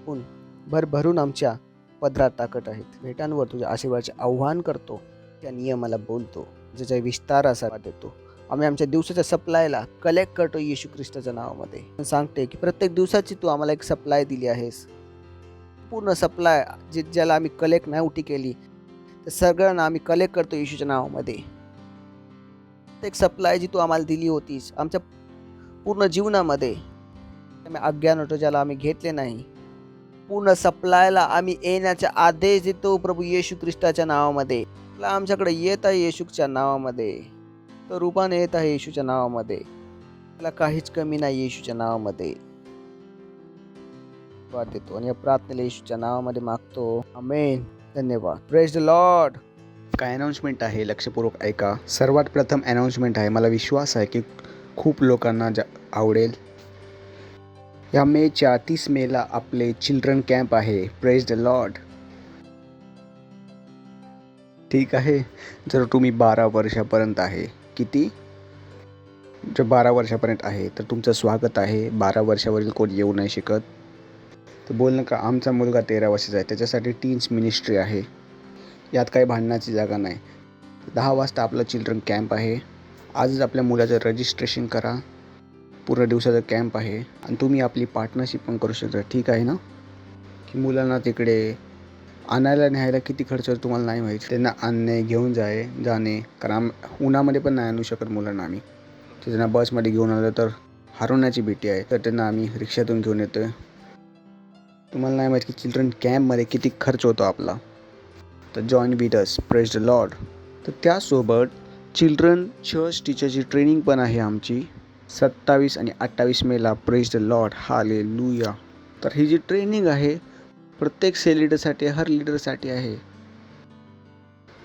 पण भरभरून आमच्या पदरात टाकत आहेत. भेटांवर तुझ्या आशीर्वादाचे आव्हान करतो, त्या नियमाला बोलतो, ज्याचा विस्तार असा देतो. आम्ही आमच्या दिवसाच्या सप्लायला कलेक्ट करतो येशू ख्रिस्ताच्या नावामध्ये. सांगते की प्रत्येक दिवसाची तू आम्हाला एक सप्लाय दिली आहेस. पूर्ण सप्लाय ज्याला आम्ही कलेक्ट नाही उठी केली तर सगळ्यांना आम्ही कलेक्ट करतो येशूच्या नावामध्ये. एक सप्लाय जी तू आम्हाला दिली होतीस आमच्या पूर्ण जीवनामध्ये आम्ही अज्ञान होतो, ज्याला आम्ही घेतले नाही. पूर्ण सप्लायला आम्ही येण्याचे आदेश देतो प्रभू येशू ख्रिस्ताच्या नावामध्ये. आमच्याकडे येत आहे येशूच्या नावामध्ये. तो रूपाने येत आहे येशूच्या नावामध्ये. त्याला काहीच कमी नाही येशूच्या नावामध्ये. देतो आणि या प्रार्थनेला येशूच्या नावामध्ये मागतो. आमेन. धन्यवाद. Praise the Lord. काय अनाउन्समेंट आहे, लक्षपूर्वक ऐका. सर्वात प्रथम अनाउन्समेंट आहे, मला विश्वास आहे की खूप लोकांना आवडेल. या मेच्या 30 मेला आपले चिल्ड्रन कॅम्प आहे. Praise the Lord. ठीक आहे. जर तुम्ही 12 वर्षापर्यंत आहे, किती जर 12 वर्षापर्यंत आहे तर तुमचं स्वागत आहे. 12 वर्षावरील कोण येऊ नाही शकत तर बोल नका. आमचा मुलगा 13 वर्षाचा आहे, त्याच्यासाठी टीन्स मिनिस्ट्री आहे. यात काही भांडणाची जागा नाही. 10 वाजता आपलं चिल्ड्रन कॅम्प आहे. आजच आपल्या मुलाचं रजिस्ट्रेशन करा. पूर्ण दिवसाचा कॅम्प आहे आणि तुम्ही आपली पार्टनरशिप पण करू शकता. ठीक आहे ना? की मुलांना तिकडे आणायला न्यायला किती खर्च होतो तुम्हाला नाही माहीत. त्यांना आणणे, घेऊन जाणे, कारण उन्हामध्ये पण नाही आणू शकत मुलांना आम्ही. त्यांना बसमध्ये घेऊन आलं तर हरवण्याची भीती आहे, तर त्यांना आम्ही रिक्षातून घेऊन येतो. तुम्हाला नाही माहीत की चिल्ड्रन कॅम्पमध्ये किती खर्च होतो आपला. तर join with us. Praise the Lord. तर त्यासोबत चिल्ड्रन चर्च टीचरची ट्रेनिंग पण आहे आमची 27 आणि 28 मेला. Praise the Lord. हालेलुया. तर ही जी ट्रेनिंग आहे प्रत्येक सेल लीडरसाठी, हर लीडरसाठी आहे.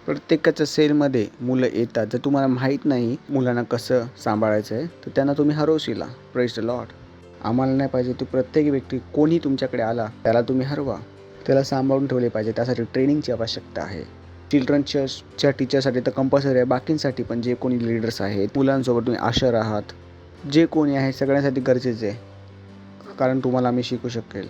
प्रत्येकाच्या सेलमध्ये मुलं येतात. जर तुम्हाला माहीत नाही मुलांना कसं सांभाळायचं आहे तर त्यांना तुम्ही हरवशीला. Praise the Lord. आम्हाला नाही पाहिजे तू प्रत्येक व्यक्ती कोणी तुमच्याकडे आला त्याला तुम्ही हरवा, त्याला सांभाळून ठेवले पाहिजे. त्यासाठी ट्रेनिंगची आवश्यकता आहे. चिल्ड्रन चर्चच्या टीचरसाठी तर कंपल्सरी आहे. बाकींसाठी पण जे कोणी लीडर्स आहेत, मुलांसोबत तुम्ही आशर आहात, जे कोणी आहे सगळ्यांसाठी गरजेचे आहे, कारण तुम्हाला आम्ही शिकू शकेल.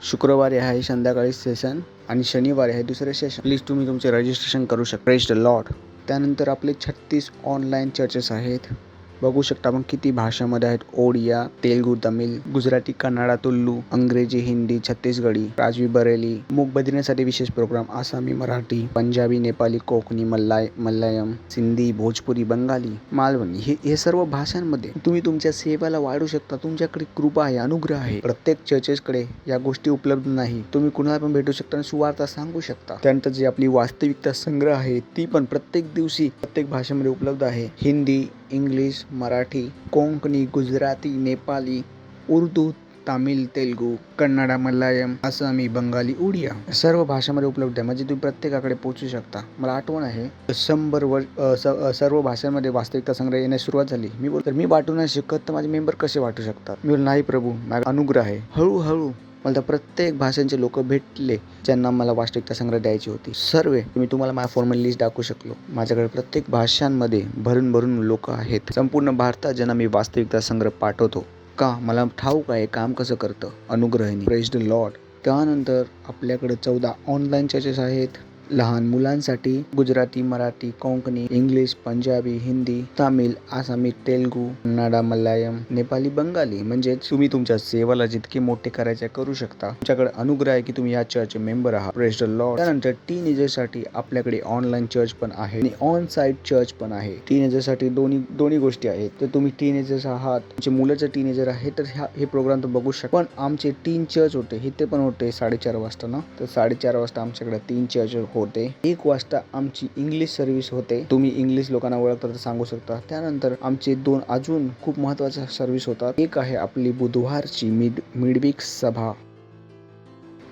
शुक्रवारी आहे संध्याकाळी सेशन आणि शनिवारी आहे दुसरे सेशन. प्लीज तुम्ही तुमचे रजिस्ट्रेशन करू शकता. Praise the Lord. त्यानंतर आपले 36 ऑनलाईन चर्चेस आहेत. बघू शकता आपण किती भाषामध्ये आहेत. ओडिया, तेलुगू, तमिळ, गुजराती, कन्नडा, तुलू, अंग्रेजी, हिंदी, छत्तीसगढी, राजवी, बरेली. मूक बधिरांसाठी विशेष प्रोग्राम आसामी, मराठी, पंजाबी, नेपाली, कोकणी, मल्याळम, सिंधी, भोजपुरी, बंगाली, मालवणी हे सर्व भाषांमध्ये तुम्ही तुमच्या सेवेला वाढू शकता. तुमच्याकडे कृपा आहे, अनुग्रह आहे. प्रत्येक चर्चेसकडे या गोष्टी उपलब्ध नाही. तुम्ही कुणाला पण भेटू शकता आणि सुवार्ता सांगू शकता. त्यानंतर जी आपली वास्तविकता संग्रह आहे ती पण प्रत्येक दिवशी प्रत्येक भाषेमध्ये उपलब्ध आहे. हिंदी, इंग्लिश, मराठी, कोंकणी, गुजराती, नेपाली, उर्दू, तामिळ, तेलुगू, कन्नडा, मल्याळम, आसामी, बंगाली, ओडिया सर्व भाषांमध्ये उपलब्ध आहे. म्हणजे तुम्ही प्रत्येकाकडे पोहोचू शकता. मला आठवण आहे 100 सर्व भाषांमध्ये वास्तविकता संग्रह येण्यास सुरुवात झाली. मी बोलतो मी वाटू नाही शकत तर माझे मेंबर कसे वाटू शकतात. मी बोल नाही प्रभू, माझा अनुग्रह आहे. हळूहळू मला तर प्रत्येक भाषांचे लोक भेटले ज्यांना मला वास्तविकता संग्रह द्यायची होती. सर्व मी तुम्हाला माझ्या फॉर्मल लिस्ट दाखवू शकलो. माझ्याकडे प्रत्येक भाषांमध्ये भरून लोक आहेत. संपूर्ण भारतात ज्यांना मी वास्तविकता संग्रह पाठवतो. का मला ठाऊक आहे काम कसं करतं. अनुग्रहाने. Praise the Lord. त्यानंतर आपल्याकडे 14 ऑनलाईन चर्चेस आहेत. लहान मुलांसाठी गुजराती, मराठी, कोंकणी, इंग्लिश, पंजाबी, हिंदी, तामिळ, आसामी, तेलुगू, कन्नडा, मल्याळम, नेपाली, बंगाली. म्हणजे तुम्ही तुमच्या सेवाला जितके मोठे करायचे करू शकता. तुमच्याकडे अनुग्रह आहे की तुम्ही या चर्चचे मेंबर आहात. Praise the Lord. त्यानंतर टीनेजरसाठी आपल्याकडे ऑनलाईन चर्च पण आहे आणि ऑन साइट चर्च पण आहे. टीनेजरसाठी दोन्ही गोष्टी आहेत. तर तुम्ही टीनेजर्स आहात, तुमचे मुलं जर टीनेजर आहे तर हे प्रोग्राम तर बघू शकता. पण आमचे 3 चर्च होते, हे ते पण होते 4:30 वाजता ना. तर 4:30 वाजता आमच्याकडे 3 चर्च होते. 1 वाजता आमची इंग्लिश सर्व्हिस होते. तुम्ही इंग्लिश लोकांना ओळखता तर सांगू शकता. त्यानंतर आमचे 2 अजून खूप महत्त्वाच्या सर्व्हिस होतात. एक आहे आपली बुधवारची मिडवीक सभा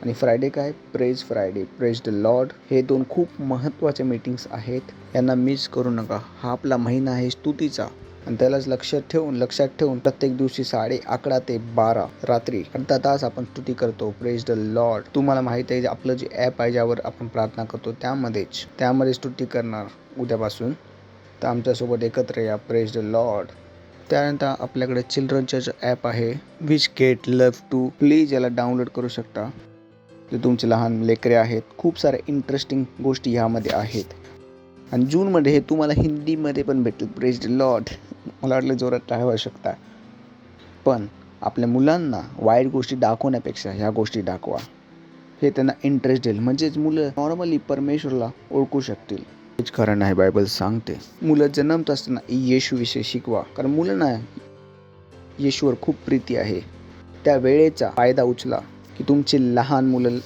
आणि फ्रायडे काय, praise Friday, praise the Lord. हे 2 खूप महत्त्वाचे मीटिंग्स आहेत, यांना मिस करू नका. हा आपला महिना आहे स्तुतीचा आणि त्यालाच लक्षात ठेवून प्रत्येक दिवशी 11:30 ते 12 रात्री अर्धा तास आपण स्तुती करतो. Praise the Lord. तुम्हाला माहिती आहे आपलं जे ॲप आहे ज्यावर आपण प्रार्थना करतो त्यामध्ये स्तुती करणार उद्यापासून. तर आमच्यासोबत एकत्र या. Praise the Lord. त्यानंतर आपल्याकडे चिल्ड्रन चर्च ॲप आहे which get love to. Please याला डाउनलोड करू शकता. जे तुमचे लहान लेकरे आहेत, खूप साऱ्या इंटरेस्टिंग गोष्टी ह्यामध्ये आहेत. आणि जूनमध्ये हे तुम्हाला हिंदीमध्ये पण भेटेल. Praise the Lord. मला वाटलं जोरात टाळायला शकता. पण आपल्या मुलांना वाईट गोष्टी दाखवण्यापेक्षा ह्या गोष्टी दाखवा. हे त्यांना इंटरेस्ट देईल. म्हणजेच मुलं नॉर्मली परमेश्वरला ओळखू शकतील. हेच कारण आहे बायबल सांगते. मुलं जन्मत असताना येशूविषयी शिकवा. कारण मुलांना येशूवर खूप प्रीती आहे. त्या वेळेचा फायदा उचला की तुमचे लहान मुलं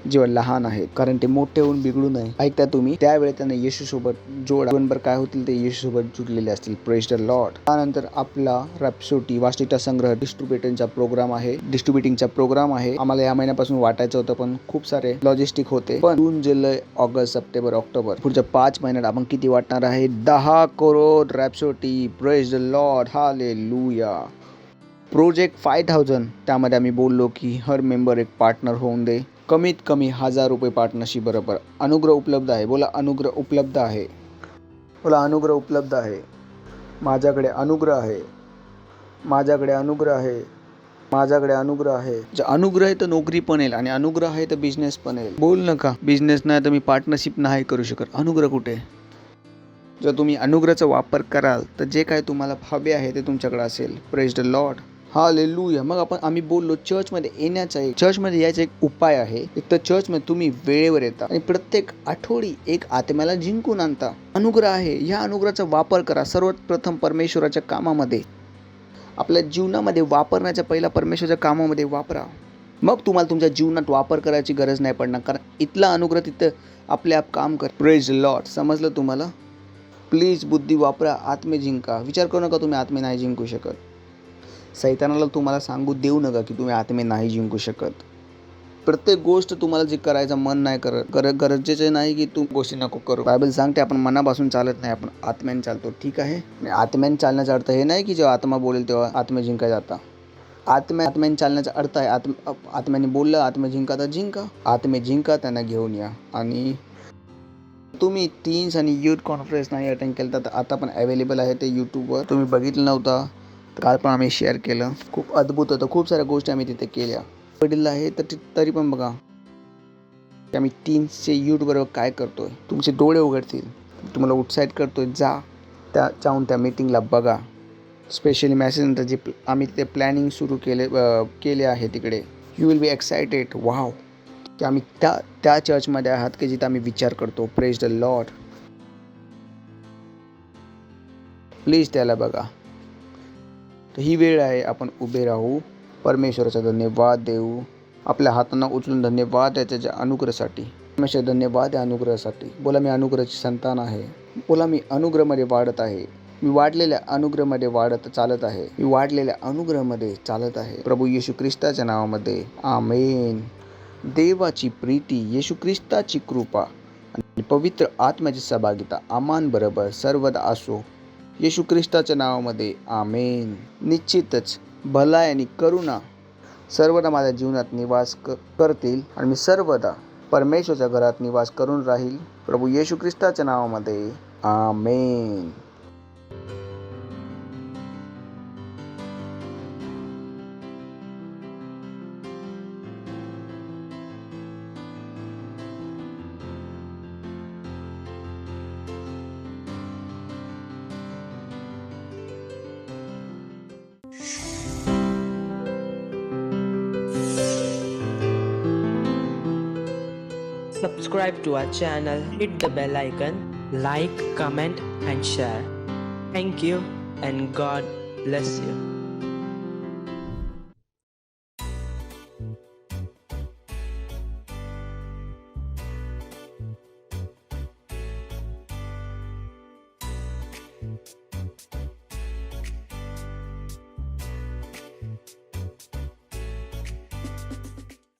जेव्हा लहान आहेत, कारण ते मोठे होऊन बिघडू नये. ऐकता तुम्ही, त्यावेळी त्यांना येशूसोबत जोडा. जीवनभर काय होतील ते येशूसोबत जुडलेले असतील. Praise the Lord. त्यानंतर आपला रॅप्सोडी वास्तुता संग्रह डिस्ट्रीब्युटिंगचा प्रोग्राम आहे. आम्हाला या महिन्यापासून वाटायचं होतं पण खूप सारे लॉजिस्टिक होते. पण June, July, August, September, October पुढच्या 5 महिन्यात आपण किती वाटणार आहे? 10 crore rhapsody. Praise the Lord. Hallelujah. Project 5000. त्यामध्ये आम्ही बोललो की हर मेंबर एक पार्टनर होऊन दे. कमीत कमी 1000 रुपये पार्टनरशिप बरोबर. अनुग्रह उपलब्ध आहे. बोला अनुग्रह उपलब्ध आहे. बोला अनुग्रह उपलब्ध आहे. माझ्याकडे अनुग्रह आहे. माझ्याकडे अनुग्रह आहे. माझ्याकडे अनुग्रह आहे. जर अनुग्रह आहे तर नोकरी पण येईल आणि अनुग्रह आहे तर बिझनेस पण येईल. बोल नका बिझनेस नाही तर मी पार्टनरशिप नाही करू शकत. अनुग्रह कुठे? जर तुम्ही अनुग्रहाचा वापर कराल तर जे काय तुम्हाला हवे आहे ते तुमच्याकडे असेल. Praise the Lord. हालेलुया. मग आम्ही बोललो चर्चमध्ये यायचा एक उपाय आहे. एक तर चर्चमध्ये तुम्ही वेळेवर येता आणि प्रत्येक आठवडी एक आत्म्याला जिंकून आणता. अनुग्रह आहे. ह्या अनुग्रहाचा वापर करा. सर्वात प्रथम परमेश्वराच्या कामामध्ये, आपल्या जीवनामध्ये वापरण्याच्या पहिला परमेश्वराच्या कामामध्ये वापरा. मग तुम्हाला तुमच्या जीवनात वापर करायची गरज नाही पडणार, कारण इथला अनुग्रह तिथं आपले आप काम कर. Praise Lord. समजलं तुम्हाला? प्लीज बुद्धी वापरा. आत्मे जिंका. विचार करू नका तुम्ही आत्मे नाही जिंकू शकत. सैतानाला तुम्हाला सांगू देऊ नका की तुम्ही आत्मे नाही जिंकू शकत. प्रत्येक गोष्ट तुम्हाला जे करायचं मन नाही गरजेचे नाही की तू गोष्टी नको करू. बायबल सांगते आपण मनापासून चालत नाही, आपण आत्म्याने चालतो. ठीक आहे. आत्म्याने चालण्याचा अर्थ हे नाही की जेव्हा आत्मा बोलेल तेव्हा आत्मा जिंकायला जाता. आत्म्याने चालण्याचा अर्थ आहे आत्म्याने बोललं आत्मा जिंका तर जिंका. आत्मे जिंका, त्यांना घेऊन या. आणि तुम्ही टीन्स आणि यूथ कॉन्फरन्स नाही अटेंड केलं तर आता पण अवेलेबल आहे ते यूट्यूबवर. तुम्ही बघितलं नव्हता तर काल पण आम्ही शेअर केलं. खूप अद्भुत होतं. खूप साऱ्या गोष्टी आम्ही तिथे केल्या. वडील आहे तर तरी पण बघा की आम्ही टीन्सचे यूथ बरोबर काय करतोय. तुमचे डोळे उघडतील. तुम्हाला उत्साहित करतोय. जाऊन त्या मीटिंगला बघा. स्पेशली मॅसेज नंतर जे आम्ही तिथे प्लॅनिंग सुरू केले आहे तिकडे. You will be excited. Wow की आम्ही त्या चर्चमध्ये आहात की जिथे आम्ही विचार करतो. Praise the Lord. प्लीज त्याला बघा. तर ही वेळ आहे आपण उभे राहू. परमेश्वराचा धन्यवाद देऊ. आपल्या हातांना उचलून धन्यवाद आहे त्याच्या अनुग्रहासाठी. परमेश्वर धन्यवाद आहे अनुग्रहासाठी. बोला मी अनुग्रहाची संतान आहे. बोला मी अनुग्रहामध्ये वाढत आहे. मी वाढलेल्या अनुग्रहामध्ये चालत आहे. मी वाढलेल्या अनुग्रहामध्ये चालत आहे. प्रभू येशू ख्रिस्ताच्या नावामध्ये आमेन. देवाची प्रीती, येशू ख्रिस्ताची कृपा आणि पवित्र आत्म्याची सहभागिता आमान बरोबर सर्वदा असो. येशू ख्रिस्ताच्या नावामध्ये आमेन. निश्चितच भलाई आणि करुणा सर्वदा माझ्या जीवनात निवास करतील आणि मी सर्वदा परमेश्वराच्या घरात निवास करून राहील. प्रभू येशू ख्रिस्ताच्या नावामध्ये आमेन. subscribe to our channel, hit the bell icon, like, comment and share. Thank you and God bless you.